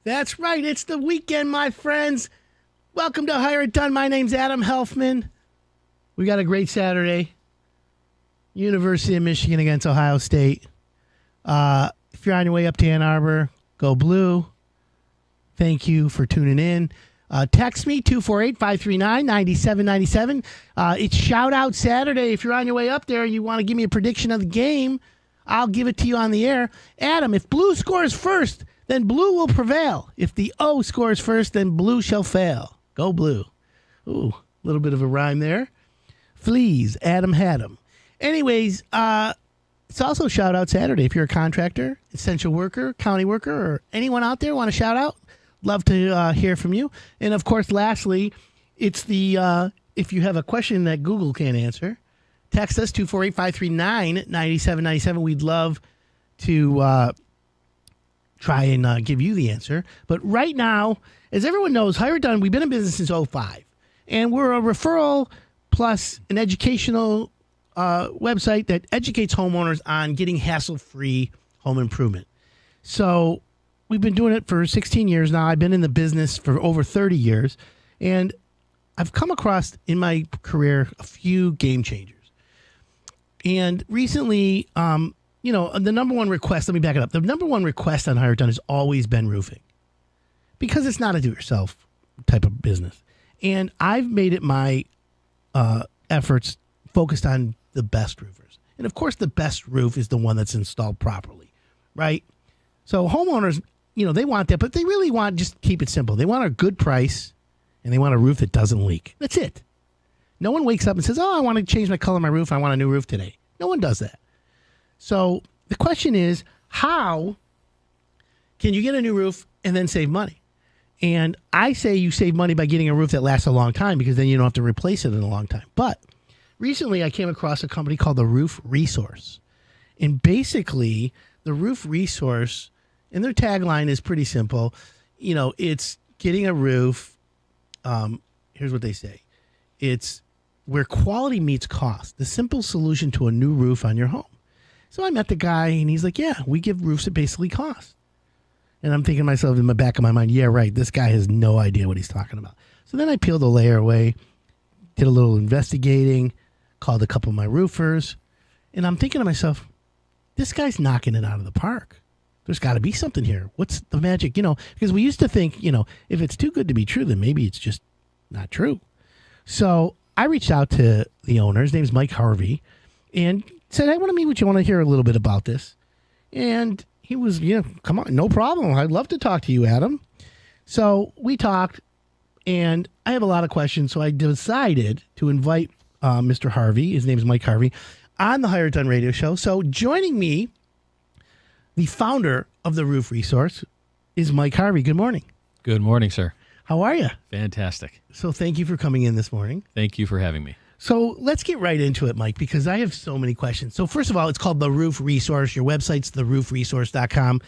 That's right. It's the weekend, my friends. Welcome to Hire It Done. My name's Adam Helfman. We got a great Saturday. University of Michigan against Ohio State. If you're on your way up to Ann Arbor, go blue. Thank you for tuning in. Text me, 248-539-9797. It's Shout Out Saturday. If you're on your way up there and you want to give me a prediction of the game, I'll give it to you on the air. Adam, if blue scores first, then blue will prevail. If the O scores first, then blue shall fail. Go blue. Ooh, a little bit of a rhyme there. Fleas, Adam had 'em. Anyways, it's also Shout Out Saturday. If you're a contractor, essential worker, county worker, or anyone out there want to shout out, love to hear from you. And, of course, lastly, it's the if you have a question that Google can't answer, text us, 248-539-9797. We'd love to try and give you the answer. But right now, as everyone knows, Hire It Done, we've been in business since 2005. And we're a referral plus an educational website that educates homeowners on getting hassle-free home improvement. So we've been doing it for 16 years now. I've been in the business for over 30 years. And I've come across in my career a few game changers. And recently, the number one request, let me back it up. The number one request on Hire It Done has always been roofing because it's not a do-it-yourself type of business. And I've made it my efforts focused on the best roofers. And, of course, the best roof is the one that's installed properly, right? So homeowners, they want that, but they really want just keep it simple. They want a good price, and they want a roof that doesn't leak. That's it. No one wakes up and says, I want to change my color of my roof. I want a new roof today. No one does that. So the question is, how can you get a new roof and then save money? And I say you save money by getting a roof that lasts a long time because then you don't have to replace it in a long time. But recently I came across a company called the Roof Resource. And basically the Roof Resource, and their tagline is pretty simple. It's getting a roof. Here's what they say. It's where quality meets cost, the simple solution to a new roof on your home. So I met the guy, and he's like, yeah, we give roofs at basically cost. And I'm thinking to myself in the back of my mind, yeah, right, this guy has no idea what he's talking about. So then I peeled a layer away, did a little investigating, called a couple of my roofers, and I'm thinking to myself, this guy's knocking it out of the park. There's got to be something here. What's the magic? Because we used to think, if it's too good to be true, then maybe it's just not true. So I reached out to the owner. His name's Mike Harvey, and said, I want to meet with you. I want to hear a little bit about this. And he was, come on, no problem. I'd love to talk to you, Adam. So we talked, and I have a lot of questions. So I decided to invite Mr. Harvey, his name is Mike Harvey, on the Hire It Done radio show. So joining me, the founder of the Roof Resource, is Mike Harvey. Good morning.
Good morning, sir.
How are you?
Fantastic.
So thank you for coming in this morning.
Thank you for having me.
So let's get right into it, Mike, because I have so many questions. So first of all, it's called The Roof Resource. Your website's theroofresource.com.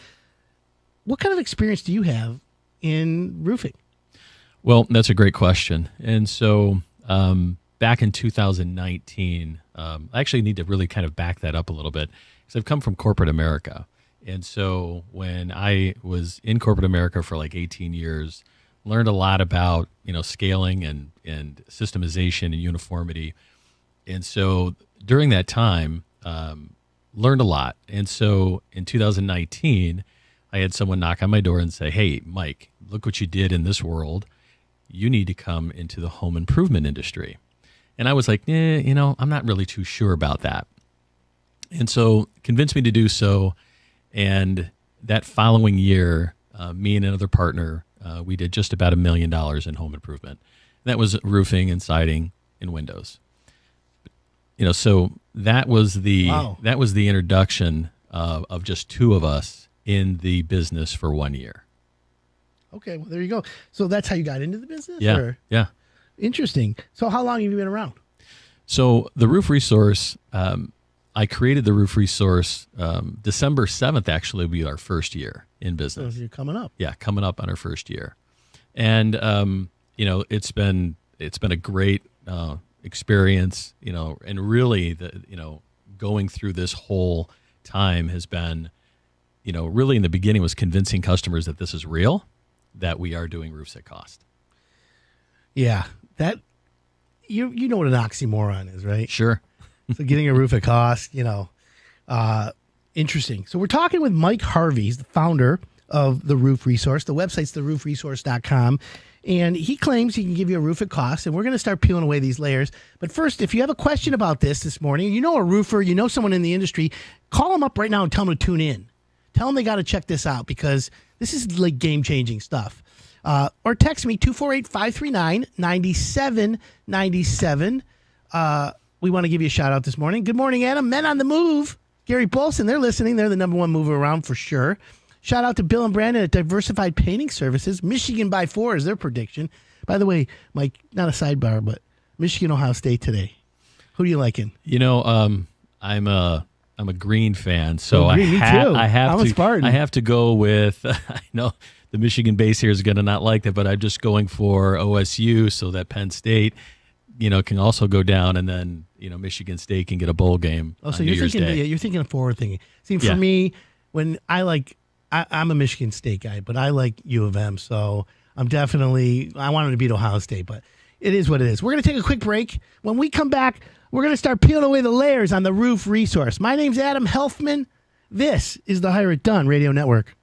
What kind of experience do you have in roofing?
Well, that's a great question. And so back in 2019, I actually need to really kind of back that up a little bit because I've come from corporate America. And so when I was in corporate America for like 18 years, learned a lot about, scaling and systemization and uniformity. And so during that time, learned a lot. And so in 2019, I had someone knock on my door and say, hey, Mike, look what you did in this world. You need to come into the home improvement industry. And I was like, I'm not really too sure about that. And so convinced me to do so. And that following year, me and another partner, we did just about $1 million in home improvement. That was roofing and siding and windows. So that was the introduction of just two of us in the business for 1 year.
Okay, well, there you go. So that's how you got into the business?
Yeah, yeah.
Interesting. So how long have you been around?
So the Roof Resource, I created the Roof Resource. December 7th actually will be our first year in business.
So you're coming up.
Yeah, coming up on our first year. And, it's been a great experience, and really going through this whole time has been, really in the beginning was convincing customers that this is real that we are doing roofs at cost.
Yeah, that you know what an oxymoron is, right?
Sure.
So getting a roof at cost, interesting. So we're talking with Mike Harvey. He's the founder of The Roof Resource. The website's theroofresource.com. And he claims he can give you a roof at cost. And we're going to start peeling away these layers. But first, if you have a question about this morning, you know a roofer, you know someone in the industry, call them up right now and tell them to tune in. Tell them they got to check this out because this is like game-changing stuff. Or text me, 248-539-9797. We want to give you a shout-out this morning. Good morning, Adam. Men on the Move. Gary Bolson, they're listening. They're the number one mover around for sure. Shout out to Bill and Brandon at Diversified Painting Services. Michigan by 4 is their prediction. By the way, Mike, not a sidebar, but Michigan, Ohio State today. Who are you liking?
I'm a green fan, so
me too.
I have
I'm a Spartan.
I have to go with. I know the Michigan base here is going to not like that, but I'm just going for OSU so that Penn State, can also go down, and then Michigan State can get a bowl game.
Oh, so
on New Year's Day.
you're thinking of forward thinking. See, for me, when I'm a Michigan State guy, but I like U of M, so I wanted to beat Ohio State, but it is what it is. We're going to take a quick break. When we come back, we're going to start peeling away the layers on the Roof Resource. My name's Adam Helfman. This is the Hire It Done Radio Network.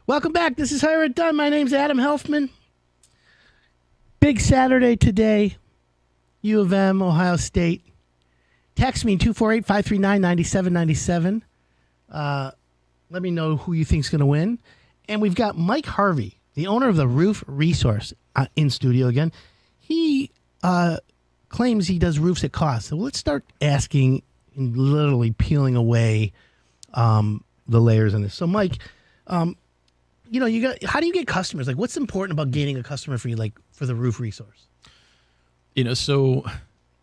Welcome back. This is Hire It Done. My name's Adam Helfman. Big Saturday today. U of M, Ohio State. Text me 248-539-9797. Let me know who you think's going to win. And we've got Mike Harvey, the owner of the Roof Resource, in studio again. He claims he does roofs at cost. So let's start asking and literally peeling away the layers in this. So, Mike, how do you get customers? Like, what's important about gaining a customer for you, like for the Roof Resource?
So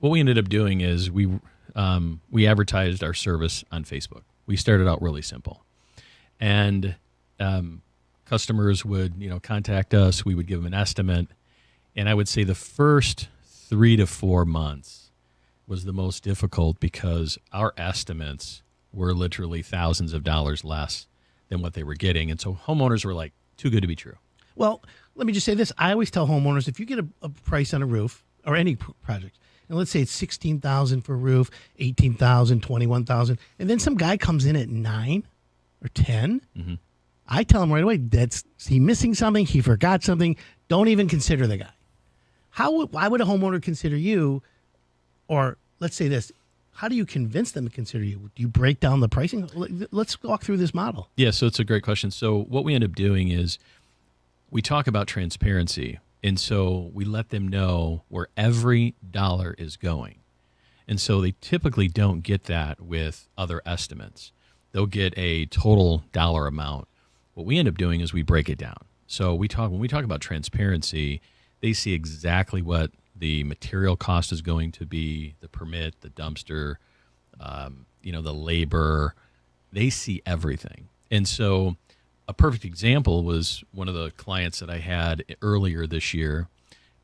what we ended up doing is we advertised our service on Facebook. We started out really simple, and customers would contact us. We would give them an estimate, and I would say the first 3 to 4 months was the most difficult because our estimates were literally thousands of dollars less than what they were getting. And so homeowners were like, too good to be true.
Well, let me just say this. I always tell homeowners, if you get a price on a roof or any project, and let's say it's $16,000 for a roof, $18,000, $21,000, and then some guy comes in at $9 or $10, I tell him right away, is he missing something? He forgot something. Don't even consider the guy. Why would a homeowner consider you? Or let's say this. How do you convince them to consider you? Do you break down the pricing? Let's walk through this model.
Yeah, so it's a great question. So what we end up doing is we talk about transparency. And so we let them know where every dollar is going. And so they typically don't get that with other estimates. They'll get a total dollar amount. What we end up doing is we break it down. So when we talk about transparency, they see exactly what the material cost is going to be, the permit, the dumpster, the labor. They see everything. And so a perfect example was one of the clients that I had earlier this year,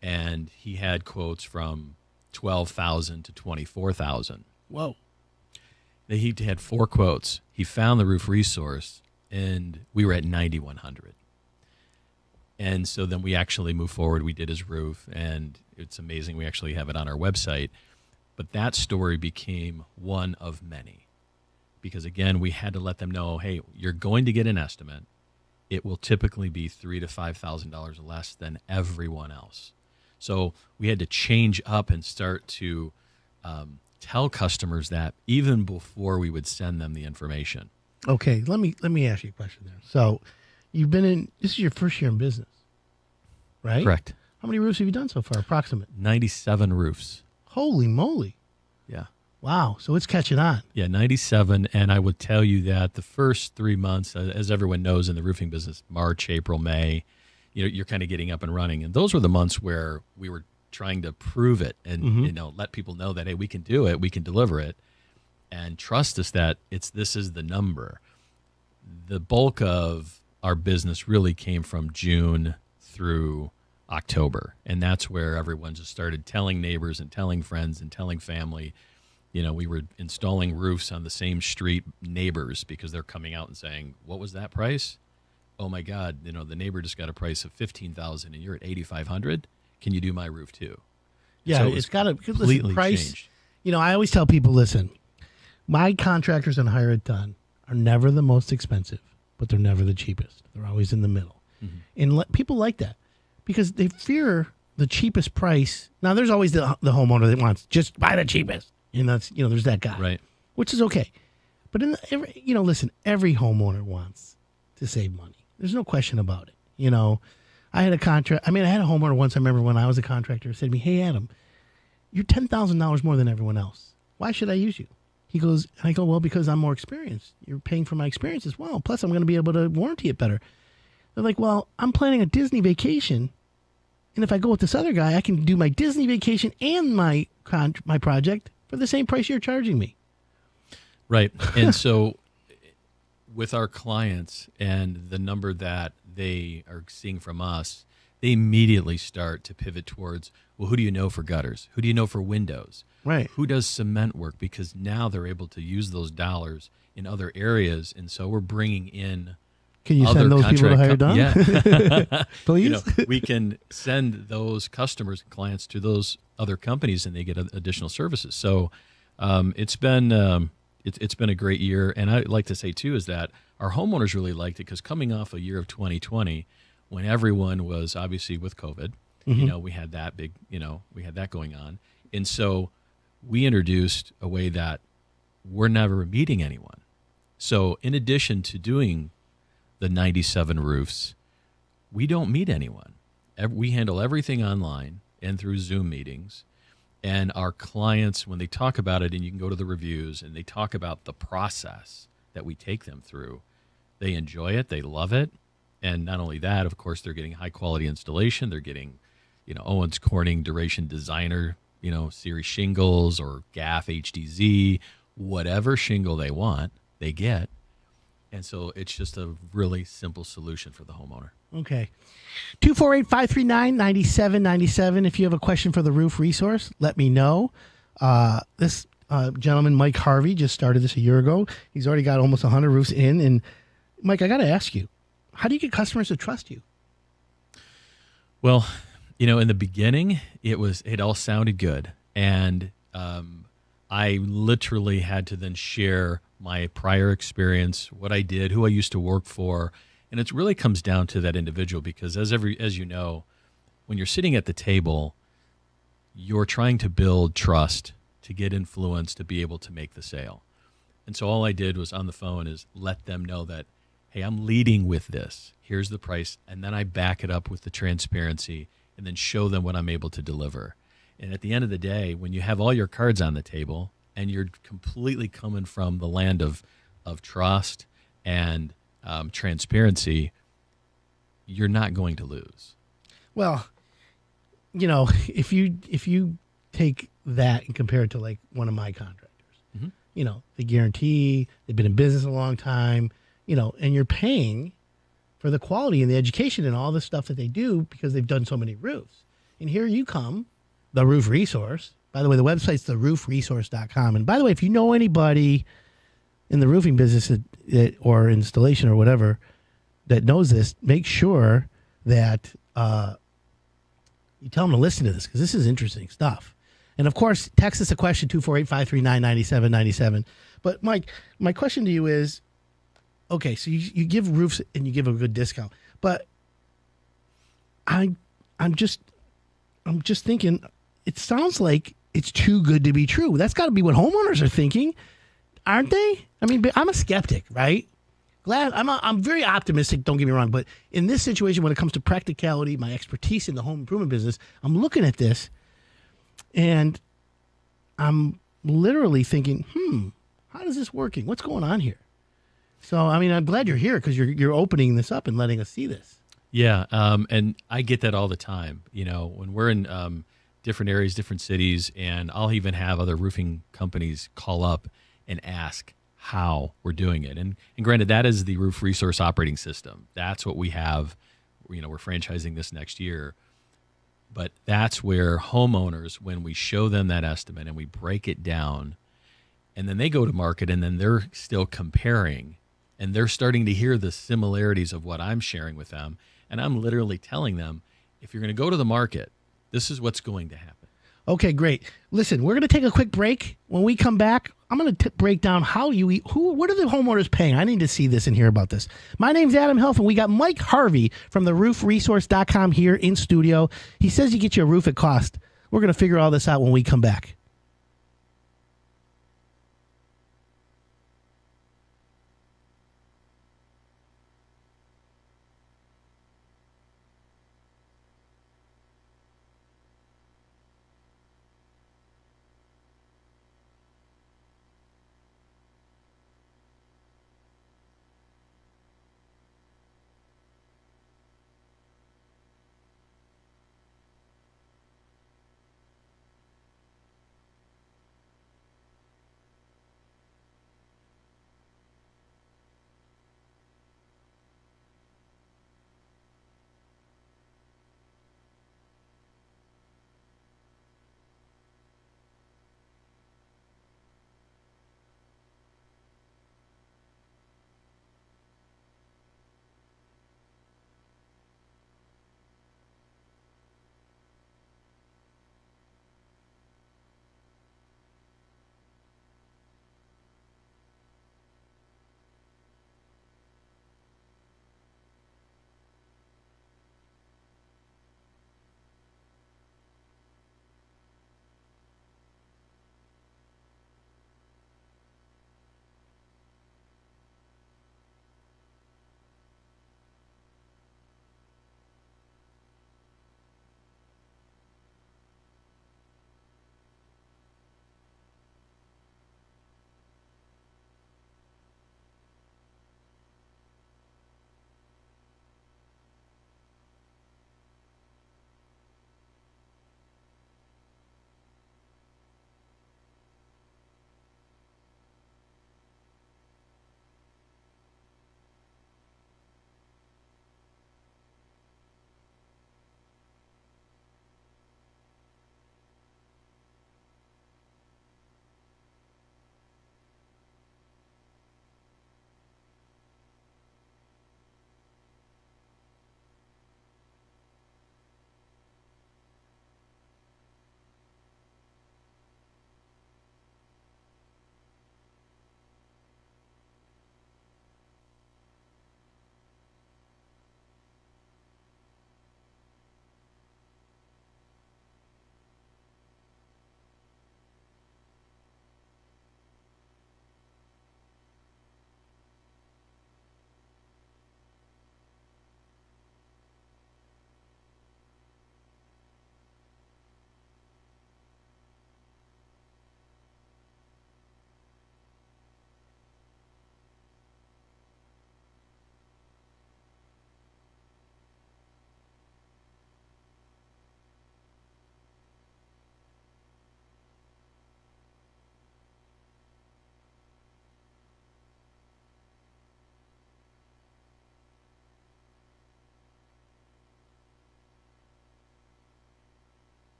and he had quotes from $12,000 to $24,000.
Whoa.
He had 4 quotes. He found the Roof Resource, and we were at $9,100. And so then we actually moved forward. We did his roof, and it's amazing. We actually have it on our website. But that story became one of many. Because, again, we had to let them know, hey, you're going to get an estimate. It will typically be $3,000 to $5,000 less than everyone else. So we had to change up and start to tell customers that even before we would send them the information.
Okay, let me ask you a question there. So this is your first year in business, right?
Correct.
How many roofs have you done so far, approximate?
97 roofs.
Holy moly.
Yeah.
Wow, so it's catching on.
Yeah, 97, and I would tell you that the first 3 months, as everyone knows in the roofing business, March, April, May, you're kind of getting up and running. And those were the months where we were trying to prove it and let people know that, hey, we can do it, we can deliver it, and trust us that this is the number. The bulk of our business really came from June through October, and that's where everyone just started telling neighbors and telling friends and telling family. We were installing roofs on the same street neighbors because they're coming out and saying, what was that price? Oh my God, the neighbor just got a price of $15,000 and you're at $8,500. Can you do my roof too?
Yeah,
so
it's got to
completely
price.
Changed.
I always tell people, listen, my contractors on Hire It Done are never the most expensive, but they're never the cheapest. They're always in the middle. And people like that because they fear the cheapest price. Now, there's always the homeowner that wants just buy the cheapest. And that's, there's that guy.
Right.
Which is okay. But listen, every homeowner wants to save money. There's no question about it. I had a homeowner once, I remember when I was a contractor, said to me, hey, Adam, you're $10,000 more than everyone else. Why should I use you? He goes, and I go, well, because I'm more experienced. You're paying for my experience as well. Plus, I'm going to be able to warranty it better. They're like, well, I'm planning a Disney vacation. And if I go with this other guy, I can do my Disney vacation and my project for the same price you're charging me.
Right. And so with our clients and the number that they are seeing from us, they immediately start to pivot towards, well, who do you know for gutters? Who do you know for windows?
Right.
Who does cement work? Because now they're able to use those dollars in other areas. And so we're bringing in
Can you send those people to Hire It Done?
Yeah.
Please?
We can send those customers and clients to those other companies and they get additional services. So it's been a great year. And I like to say, too, is that our homeowners really liked it because coming off a year of 2020, when everyone was obviously with COVID, we had that we had that going on. And so we introduced a way that we're never meeting anyone. So in addition to doing the 97 roofs, we don't meet anyone. We handle everything online and through Zoom meetings. And our clients, when they talk about it, and you can go to the reviews, and they talk about the process that we take them through, they enjoy it, they love it. And not only that, of course, they're getting high quality installation. They're getting, Owens Corning Duration Designer, series shingles or GAF HDZ, whatever shingle they want, they get. And so it's just a really simple solution for the homeowner.
Okay. 248-539-9797. If you have a question for the Roof Resource, let me know. This gentleman, Mike Harvey, just started this a year ago. He's already got almost 100 roofs in. And, Mike, I got to ask you, how do you get customers to trust you?
Well, in the beginning, it all sounded good. And I literally had to then share my prior experience, what I did, who I used to work for. And it really comes down to that individual because as you know, when you're sitting at the table, you're trying to build trust, to get influence, to be able to make the sale. And so all I did was on the phone is let them know that, hey, I'm leading with this. Here's the price. And then I back it up with the transparency and then show them what I'm able to deliver. And at the end of the day, when you have all your cards on the table and you're completely coming from the land of trust and transparency, you're not going to lose.
Well, if you take that and compare it to like one of my contractors, they guarantee, they've been in business a long time, and you're paying for the quality and the education and all the stuff that they do because they've done so many roofs. And here you come, the Roof Resource. By the way, the website's theroofresource.com. And by the way, if you know anybody in the roofing business or installation or whatever that knows this, make sure that you tell them to listen to this because this is interesting stuff. And, of course, text us a question, 248-539-9797. But, Mike, my question to you is, okay, so you give roofs and you give a good discount. But I'm just thinking, it sounds like it's too good to be true. That's got to be what homeowners are thinking, aren't they? I mean, I'm a skeptic, right? I'm very optimistic, don't get me wrong, but in this situation, when it comes to practicality, my expertise in the home improvement business, I'm looking at this and I'm literally thinking, how is this working? What's going on here? So, I mean, I'm glad you're here because you're opening this up and letting us see this.
Yeah, and I get that all the time. When we're in different areas, different cities, and I'll even have other roofing companies call up and ask how we're doing it. And granted, that is the Roof Resource operating system. That's what we have. We're franchising this next year. But that's where homeowners, when we show them that estimate and we break it down, and then they go to market and then they're still comparing and they're starting to hear the similarities of what I'm sharing with them. And I'm literally telling them, if you're going to go to the market, this is what's going to happen.
Okay, great. Listen, we're going to take a quick break. When we come back, I'm going to break down how you eat. What are the homeowners paying? I need to see this and hear about this. My name's Adam Helfman. We got Mike Harvey from the roofresource.com here in studio. He says you get you a roof at cost. We're going to figure all this out when we come back.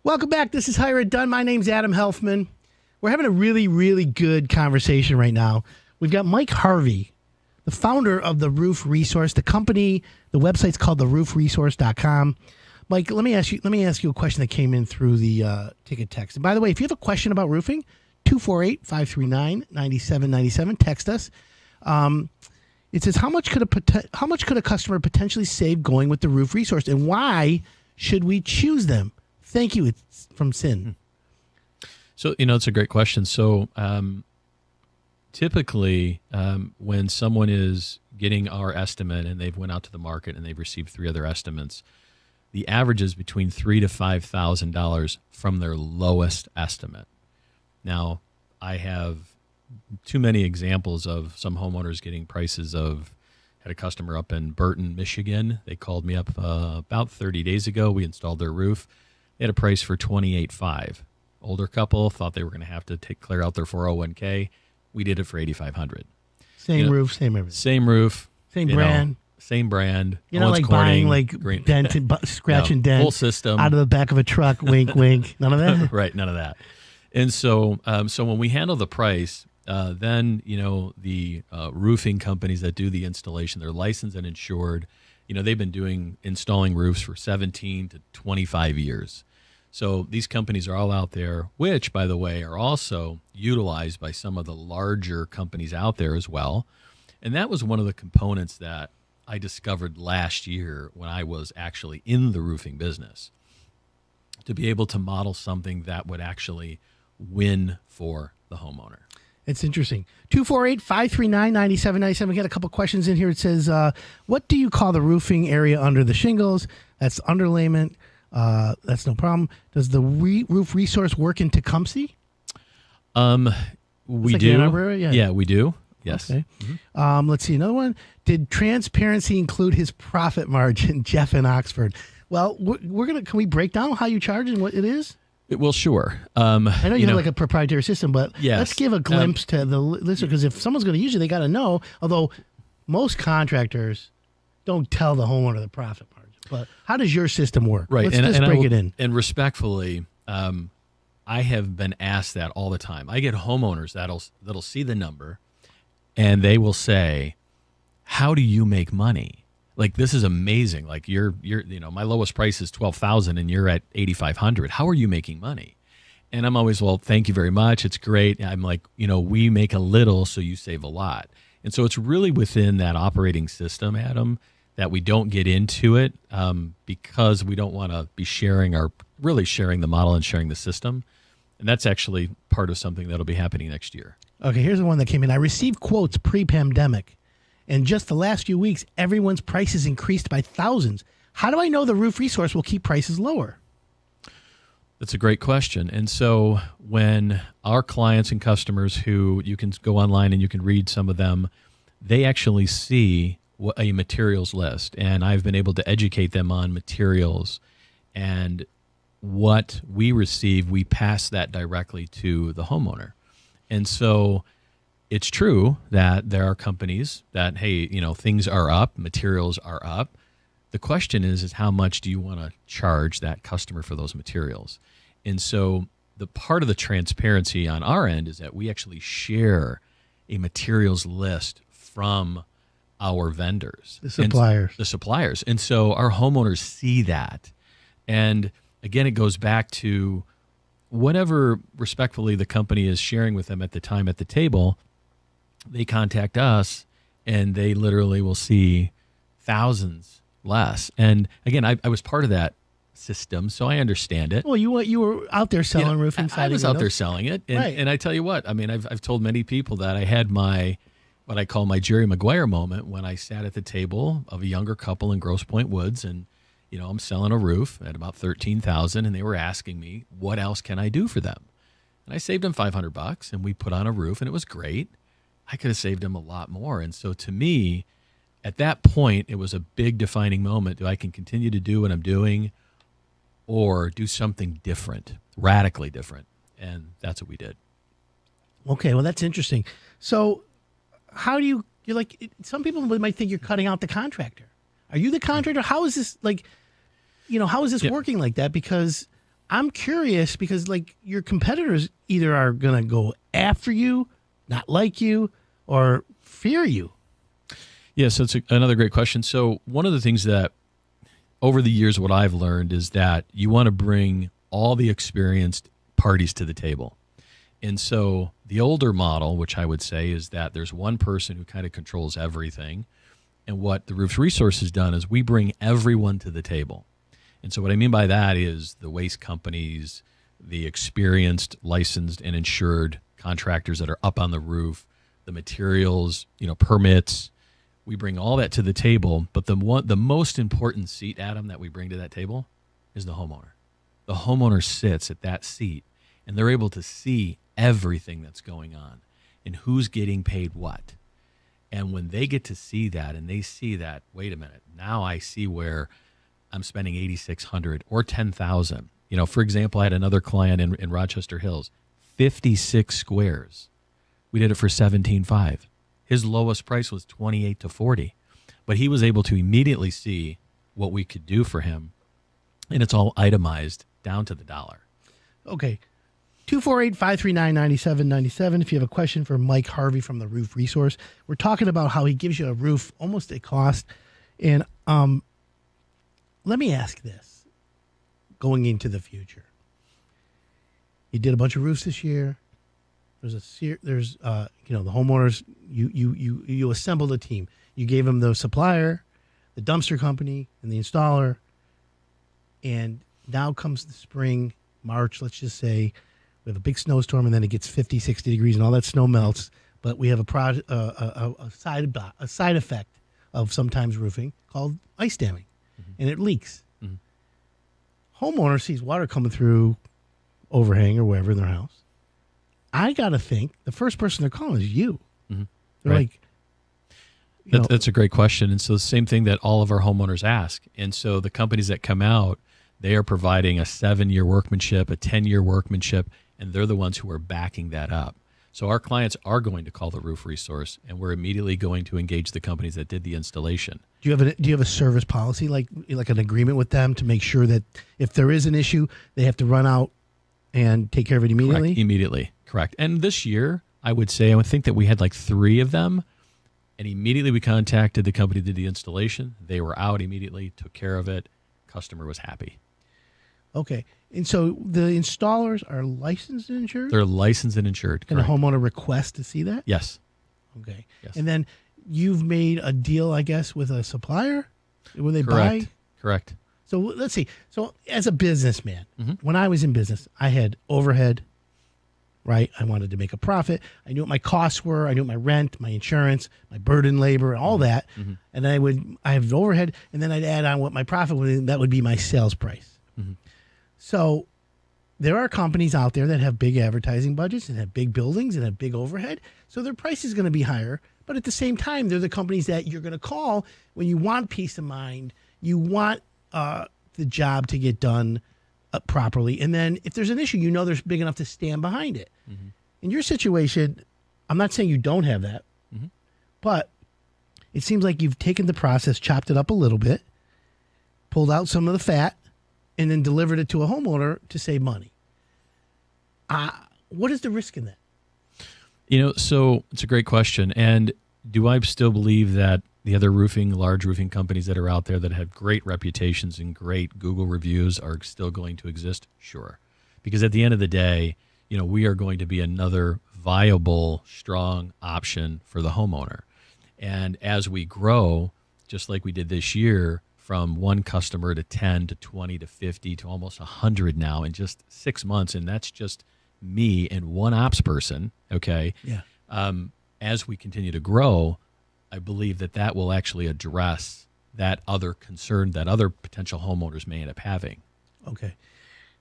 Welcome back. This is Hire It Done. My name's Adam Helfman. We're having a really, really good conversation right now. We've got Mike Harvey, the founder of The Roof Resource. The company, the website's called theroofresource.com. Mike, let me ask you a question that came in through the ticket text. And by the way, if you have a question about roofing, 248-539-9797. Text us. It says, how much could a customer potentially save going with The Roof Resource, and why should we choose them? Thank you. It's from Sin.
So, it's a great question. So, typically, when someone is getting our estimate and they've went out to the market and they've received 3 other estimates, the average is between $3,000 to $5,000 from their lowest estimate. Now, I have too many examples of some homeowners getting prices of. Had a customer up in Burton, Michigan. They called me up about 30 days ago. We installed their roof. They had a price for $28,500. Older couple thought they were going to have to clear out their 401k. We did it for $8,500.
Same roof, same everything.
Same roof.
Same brand.
Same brand.
You know, like Corning, buying dent and scratch and dent.
Full system.
Out of the back of a truck, wink, wink. None of that?
Right, none of that. And so when we handle the price, then, the roofing companies that do the installation, they're licensed and insured. They've been installing roofs for 17 to 25 years. So these companies are all out there, which, by the way, are also utilized by some of the larger companies out there as well. And that was one of the components that I discovered last year when I was actually in the roofing business, to be able to model something that would actually win for the homeowner.
It's interesting. 248-539-9797. We got a couple questions in here. It says, what do you call the roofing area under the shingles? That's underlayment. That's no problem. Does the Roof Resource work in Tecumseh?
We do. Yeah, we do. Yes.
Okay. Mm-hmm. Let's see. Another one. Did transparency include his profit margin? Jeff in Oxford. Well, can we break down how you charge and what it is?
Well, sure.
I know you have like a proprietary system, but
yes.
Let's give a glimpse to the listener, because if someone's going to use it, they got to know. Although most contractors don't tell the homeowner the profit margin. But how does your system work?
Right.
Let's break it in.
And respectfully, I have been asked that all the time. I get homeowners that'll see the number, and they will say, "How do you make money? Like, this is amazing. Like, you're my lowest price is $12,000 and you're at $8,500. How are you making money?" And I'm always, well, thank you very much. It's great. I'm like, we make a little, so you save a lot. And so it's really within that operating system, Adam, that we don't get into it because we don't want to be sharing the model and sharing the system. And that's actually part of something that'll be happening next year.
Okay, here's the one that came in. I received quotes pre-pandemic. And just the last few weeks, everyone's prices increased by thousands. How do I know the Roof Resource will keep prices lower?
That's a great question. And so when our clients and customers, who you can go online and you can read some of them, they actually see a materials list. And I've been able to educate them on materials. And what we receive, we pass that directly to the homeowner. And so it's true that there are companies that, hey, things are up, materials are up. The question is how much do you want to charge that customer for those materials? And so the part of the transparency on our end is that we actually share a materials list from our vendors.
The
suppliers. And so our homeowners see that. And again, it goes back to whatever respectfully the company is sharing with them at the time at the table. They contact us, and they literally will see thousands less. And again, I was part of that system, so I understand it.
Well, you were out there selling roofing siding.
I was out there selling it, and,
right.
And I tell you what, I mean, I've told many people that I had what I call my Jerry Maguire moment when I sat at the table of a younger couple in Grosse Pointe Woods, and I'm selling a roof at about $13,000, and they were asking me, what else can I do for them? And I saved them $500, and we put on a roof, and it was great. I could have saved them a lot more. And so to me, at that point, it was a big defining moment. I can continue to do what I'm doing or do something different, radically different. And that's what we did.
Okay, well, that's interesting. So how do you're like, some people might think you're cutting out the contractor. Are you the contractor? How is this how is this working like that? Because I'm curious because like your competitors either are going to go after you, not like you, or fear you.
Yes, that's another great question. So one of the things that over the years, what I've learned is that you want to bring all the experienced parties to the table. And so the older model, which I would say, is that there's one person who kind of controls everything. And what the Roofs Resource has done is we bring everyone to the table. And so what I mean by that is the waste companies, the experienced, licensed, and insured contractors that are up on the roof, the materials, permits. We bring all that to the table. But the most important seat, Adam, that we bring to that table is the homeowner. The homeowner sits at that seat, and they're able to see everything that's going on and who's getting paid what. And when they get to see that and they see that, wait a minute, now I see where I'm spending $8,600 or $10,000. For example, I had another client in Rochester Hills, 56 squares. We did it for $17,500. His lowest price was $28 to $40, but he was able to immediately see what we could do for him, and it's all itemized down to the dollar.
Okay. 248-539-9797. If you have a question for Mike Harvey from the Roof Resource, we're talking about how he gives you a roof almost at cost. And let me ask this, going into the future. You did a bunch of roofs this year. There's the homeowners. You assembled a team. You gave them the supplier, the dumpster company, and the installer. And now comes the spring, March. Let's just say we have a big snowstorm, and then it gets 50, 60 degrees, and all that snow melts. But we have a side effect of sometimes roofing called ice damming, and it leaks. Homeowner sees water coming through overhang or wherever in their house. I got to think the first person they're calling is you. They're
right.
like,
that's a great question. And so the same thing that all of our homeowners ask. And so the companies that come out, they are providing a 7-year workmanship, a 10-year workmanship, and they're the ones who are backing that up. So our clients are going to call the Roof Resource, and we're immediately going to engage the companies that did the installation.
Do you have a service policy, like an agreement with them to make sure that if there is an issue, they have to run out and take care of it immediately?
Correct. Immediately. Correct. And this year, I would think that we had like 3 of them, and immediately we contacted the company that did the installation. They were out immediately, took care of it. Customer was happy.
Okay. And so the installers are licensed and insured?
They're licensed and insured.
Can a
correct.
homeowner request to see that?
Yes.
Okay.
Yes.
And then you've made a deal, I guess, with a supplier when they
Correct.
buy?
Correct.
So let's see. So as a businessman, when I was in business, I had overhead, right? I wanted to make a profit. I knew what my costs were. I knew my rent, my insurance, my burden labor, all that. And I have overhead, and then I'd add on what my profit would be. That would be my sales price. So there are companies out there that have big advertising budgets and have big buildings and have big overhead. So their price is going to be higher. But at the same time, they're the companies that you're going to call when you want peace of mind. You want the job to get done properly. And then if there's an issue, there's big enough to stand behind it. In your situation, I'm not saying you don't have that, but it seems like you've taken the process, chopped it up a little bit, pulled out some of the fat, and then delivered it to a homeowner to save money. What is the risk in that?
So it's a great question. And do I still believe that the other large roofing companies that are out there that have great reputations and great Google reviews are still going to exist? Sure. Because at the end of the day, we are going to be another viable, strong option for the homeowner. And as we grow, just like we did this year, from one customer to 10 to 20 to 50 to almost 100 now in just 6 months. And that's just me and one ops person. Okay.
Yeah.
As we continue to grow, I believe that will actually address that other concern that other potential homeowners may end up having.
Okay.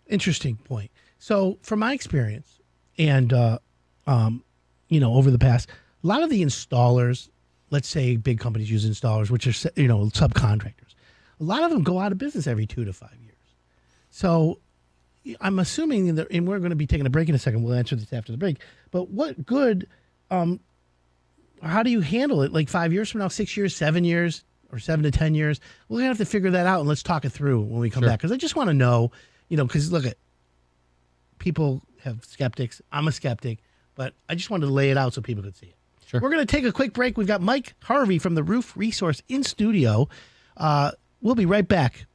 Interesting point. So from my experience and, over the past, a lot of the installers, let's say big companies use installers, which are, subcontractors. A lot of them go out of business every 2 to 5 years. So I'm assuming that, and we're going to be taking a break in a second. We'll answer this after the break. But what good, how do you handle it? Like 5 years from now, 6 years, 7 years, or 7 to 10 years? We're going to have to figure that out, and let's talk it through when we come back. Because I just want to know, because look, people have skeptics. I'm a skeptic, but I just wanted to lay it out so people could see it.
Sure.
We're going to take a quick break. We've got Mike Harvey from the Roof Resource in studio. We'll be right back.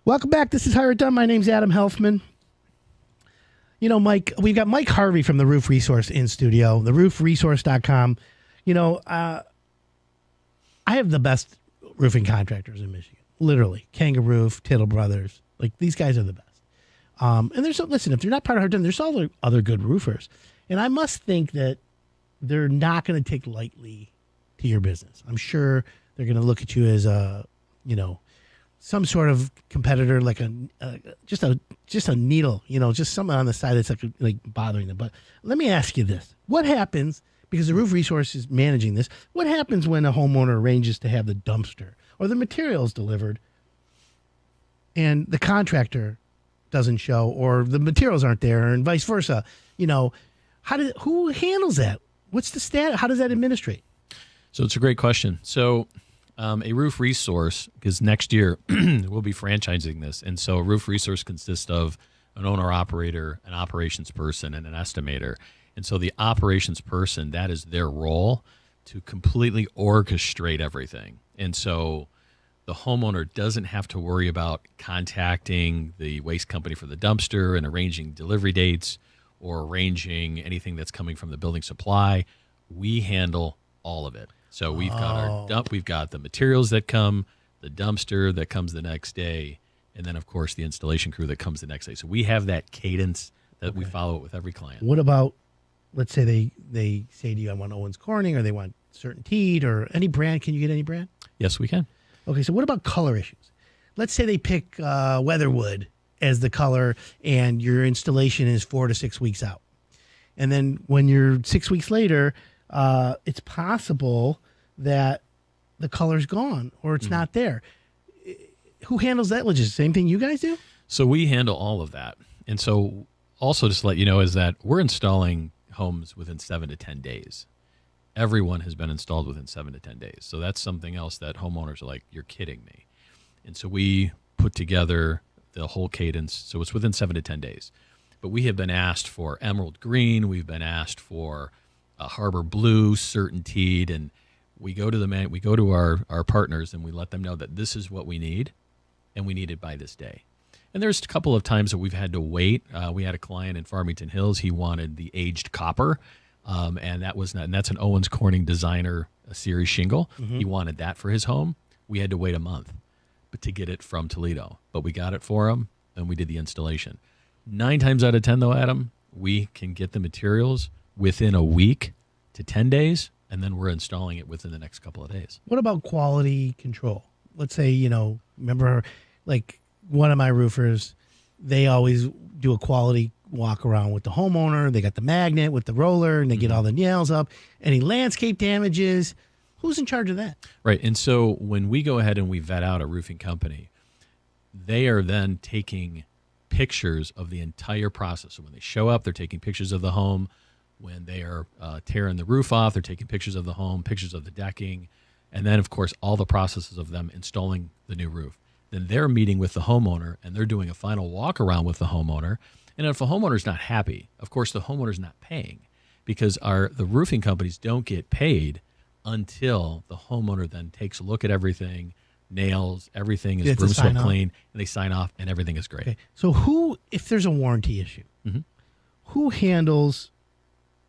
Welcome back. This is Hire It Done. My name's Adam Helfman. You know, Mike, we've got Mike Harvey from the Roof Resource in studio, theroofresource.com. You know, I have the best roofing contractors in Michigan, literally. Kangaroo, Tittle Brothers. Like, these guys are the best. And there's, listen, if they're not part of Hire It Done, there's all other good roofers. And I must think that they're not going to take lightly to your business. I'm sure they're going to look at you as a, you know, some sort of competitor, like just a needle, just something on the side that's like bothering them. But let me ask you this: what happens, because the Roof Resource is managing this? What happens when a homeowner arranges to have the dumpster or the materials delivered, and the contractor doesn't show, or the materials aren't there, and vice versa? Who handles that? What's the status? How does that administrate?
So it's a great question. So a Roof Resource, because next year we'll be franchising this, and so a Roof Resource consists of an owner-operator, an operations person, and an estimator. And so the operations person, that is their role to completely orchestrate everything. And so the homeowner doesn't have to worry about contacting the waste company for the dumpster and arranging delivery dates or arranging anything that's coming from the building supply. We handle all of it. So we've got our dump, we've got the materials that come, the dumpster that comes the next day, and then, of course, the installation crew that comes the next day. So we have that cadence that we follow with every client.
What about, let's say they say to you, I want Owens Corning, or they want Certainteed, or any brand. Can you get any brand?
Yes, we can.
Okay, so what about color issues? Let's say they pick Weatherwood as the color, and your installation is 4 to 6 weeks out. And then when you're 6 weeks later, it's possible that the color's gone or it's not there. Who handles that logistics? Same thing you guys do?
So we handle all of that. And so also just to let you know is that we're installing homes within 7 to 10 days. Everyone has been installed within 7 to 10 days. So that's something else that homeowners are like, you're kidding me. And so we put together the whole cadence. So it's within 7 to 10 days. But we have been asked for emerald green. We've been asked for harbor blue, Certainteed, and we go to our partners and we let them know that this is what we need, and we need it by this day. And there's a couple of times that we've had to wait. We had a client in Farmington Hills. He wanted the aged copper, and that's an Owens Corning designer series shingle. Mm-hmm. He wanted that for his home. We had to wait a month, to get it from Toledo, but we got it for him and we did the installation. 9 times out of 10, though, Adam, we can get the materials within a week to 10 days, and then we're installing it within the next couple of days.
What about quality control? Let's say, remember, like one of my roofers, they always do a quality walk around with the homeowner. They got the magnet with the roller, and they get all the nails up. Any landscape damages, who's in charge of that?
Right, and so when we go ahead and we vet out a roofing company, they are then taking pictures of the entire process. So when they show up, they're taking pictures of the home. When they are tearing the roof off, they're taking pictures of the home, pictures of the decking, and then, of course, all the processes of them installing the new roof. Then they're meeting with the homeowner, and they're doing a final walk around with the homeowner. And if the homeowner's not happy, of course, the homeowner's not paying, because the roofing companies don't get paid until the homeowner then takes a look at everything, nails, everything is broom swept clean, and they sign off, and everything is great.
Okay. So if there's a warranty issue, who handles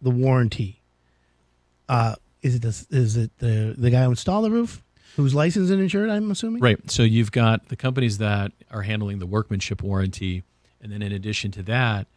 the warranty? Is it the guy who installed the roof, who's licensed and insured, I'm assuming?
Right. So you've got the companies that are handling the workmanship warranty, and then in addition to that,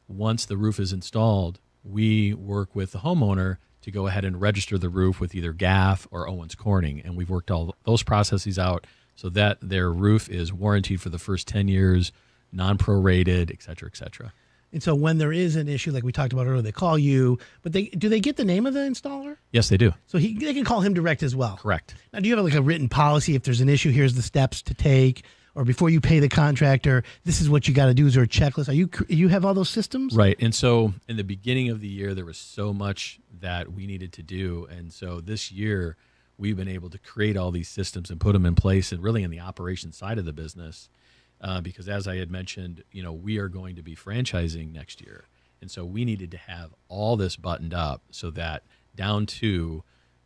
once the roof is installed, we work with the homeowner to go ahead and register the roof with either GAF or Owens Corning, and we've worked all those processes out so that their roof is warranted for the first 10 years, non-prorated, et cetera, et cetera.
And so when there is an issue, like we talked about earlier, they call you, but do they get the name of the installer?
Yes, they do.
So they can call him direct as well?
Correct.
Now, do you have like a written policy? If there's an issue, here's the steps to take, or before you pay the contractor, this is what you got to do? Is there a checklist? You have all those systems?
Right. And so in the beginning of the year, there was so much that we needed to do. And so this year, we've been able to create all these systems and put them in place, and really in the operations side of the business. Because as I had mentioned, we are going to be franchising next year. And so we needed to have all this buttoned up so that down to,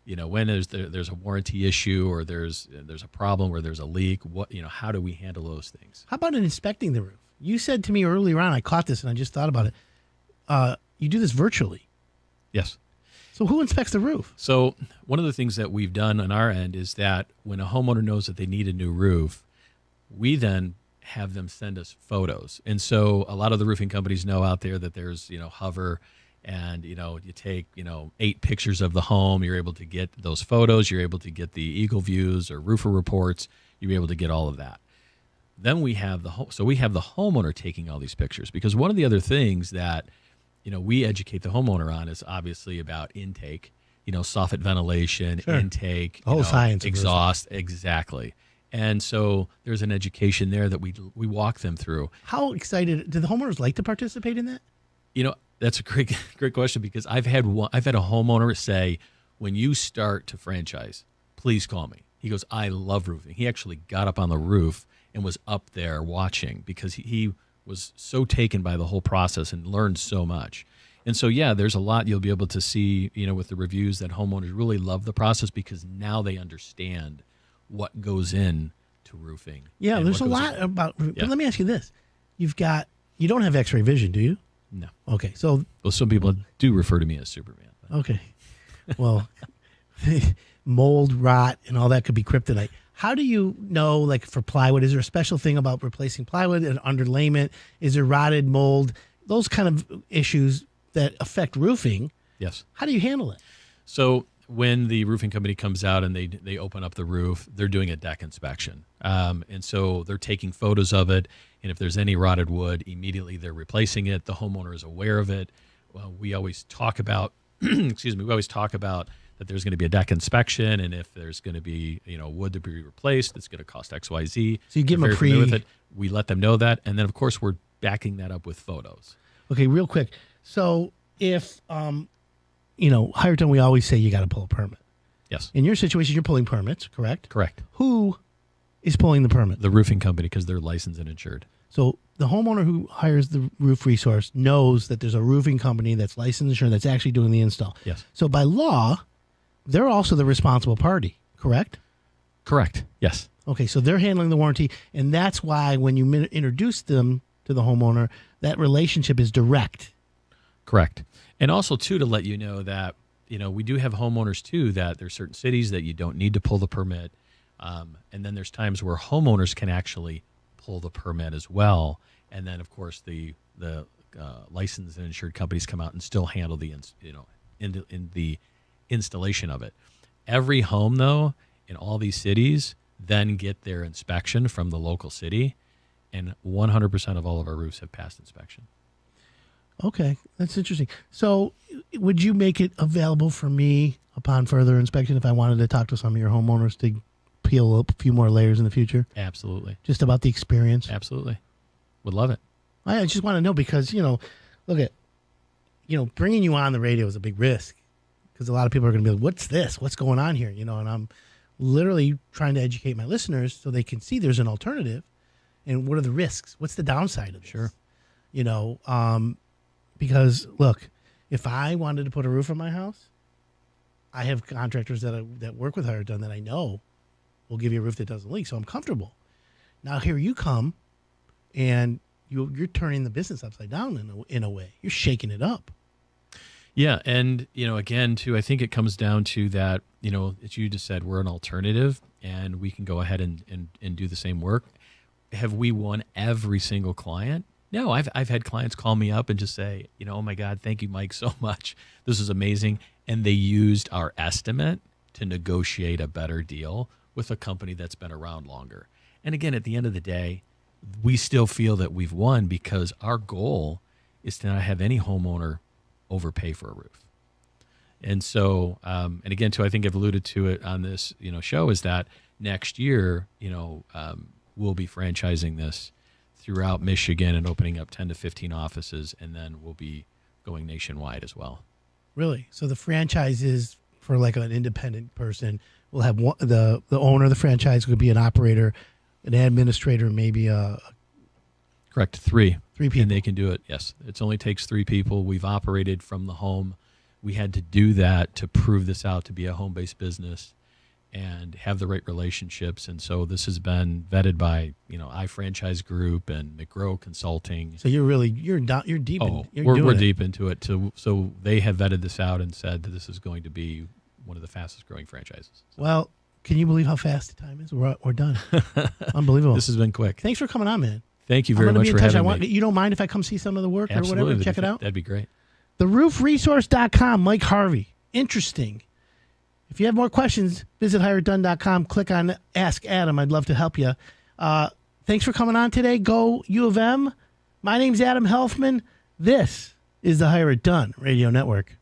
when there's a warranty issue or there's a problem where there's a leak, how do we handle those things?
How about inspecting the roof? You said to me earlier on, I caught this and I just thought about it. You do this virtually.
Yes.
So who inspects the roof?
So one of the things that we've done on our end is that when a homeowner knows that they need a new roof, we then have them send us photos. And so a lot of the roofing companies know out there that there's, hover, and, you take, 8 pictures of the home. You're able to get those photos. You're able to get the Eagle views or roofer reports. You're able to get all of that. Then we have the homeowner taking all these pictures, because one of the other things that we educate the homeowner on is obviously about intake, soffit ventilation,
Sure.
intake,
The whole science of
exhaust, exactly. And so there's an education there that we walk them through.
How excited do the homeowners like to participate in that?
That's a great question, because I've had a homeowner say, when you start to franchise, please call me. He goes, I love roofing. He actually got up on the roof and was up there watching, because he was so taken by the whole process and learned so much. And so, yeah, there's a lot you'll be able to see, with the reviews, that homeowners really love the process, because now they understand what goes in to roofing.
Yeah, there's a lot about. But let me ask you this: you don't have X-ray vision, do you?
No.
Okay, so
some people do refer to me as Superman.
Okay, well, mold, rot, and all that could be kryptonite. How do you know, like for plywood, is there a special thing about replacing plywood and underlayment? Is there rotted mold? Those kind of issues that affect roofing.
Yes.
How do you handle it?
So when the roofing company comes out and they open up the roof, they're doing a deck inspection. And so they're taking photos of it. And if there's any rotted wood, immediately they're replacing it. The homeowner is aware of it. Well, we always talk about, that there's going to be a deck inspection, and if there's going to be wood to be replaced, it's going to cost XYZ.
So you give them a
familiar with it. We let them know that, and then of course we're backing that up with photos.
Okay, real quick. So if higher tone, we always say you got to pull a permit.
Yes.
In your situation, you're pulling permits, correct?
Correct.
Who is pulling the permit?
The roofing company, because they're licensed and insured.
So the homeowner who hires the roof resource knows that there's a roofing company that's licensed and insured that's actually doing the install.
Yes.
So by law, they're also the responsible party, correct?
Correct. Yes.
Okay, so they're handling the warranty, and that's why when you introduce them to the homeowner, that relationship is direct.
Correct. And also, too, to let you know that, we do have homeowners, too, that there's certain cities that you don't need to pull the permit. And then there's times where homeowners can actually pull the permit as well. And then, of course, the licensed and insured companies come out and still handle the, in the installation of it. Every home, though, in all these cities then get their inspection from the local city, and 100% of all of our roofs have passed inspection.
Okay, that's interesting. So would you make it available for me upon further inspection if I wanted to talk to some of your homeowners to peel up a few more layers in the future?
Absolutely.
Just about the experience?
Absolutely. Would love it.
I just want to know because, look at, bringing you on the radio is a big risk because a lot of people are going to be like, what's this? What's going on here? And I'm literally trying to educate my listeners so they can see there's an alternative and what are the risks? What's the downside of this?
Sure.
Because look, if I wanted to put a roof on my house, I have contractors that work with Higher Done that I know will give you a roof that doesn't leak, so I'm comfortable. Now here you come, and you're turning the business upside down in a way. You're shaking it up.
Yeah, and again, too, I think it comes down to that. As you just said, we're an alternative, and we can go ahead and do the same work. Have we won every single client? No, I've had clients call me up and just say, oh my God, thank you, Mike, so much. This is amazing. And they used our estimate to negotiate a better deal with a company that's been around longer. And again, at the end of the day, we still feel that we've won because our goal is to not have any homeowner overpay for a roof. And so, and again, too, I think I've alluded to it on this, show is that next year, we'll be franchising this throughout Michigan and opening up 10 to 15 offices, and then we'll be going nationwide as well. Really?
So the franchise is for like an independent person. We'll have the owner of the franchise could be an operator, an administrator, maybe a...
Correct. Three people. And they can do it, yes. It only takes 3 people. We've operated from the home. We had to do that to prove this out to be a home-based business and have the right relationships. And so this has been vetted by, iFranchise Group and McGrow Consulting.
So you're deep.
We're deep into it. So they have vetted this out and said that this is going to be one of the fastest growing franchises. So.
Well, can you believe how fast the time is? We're done. Unbelievable.
This has been quick.
Thanks for coming on, man.
Thank you very much for having me.
You don't mind if I come see some of the work
Absolutely.
or whatever? Check it out?
That'd be great.
TheRoofResource.com, Mike Harvey. Interesting. If you have more questions, visit HireItDone.com. Click on Ask Adam. I'd love to help you. Thanks for coming on today. Go U of M. My name's Adam Helfman. This is the Hire It Done Radio Network.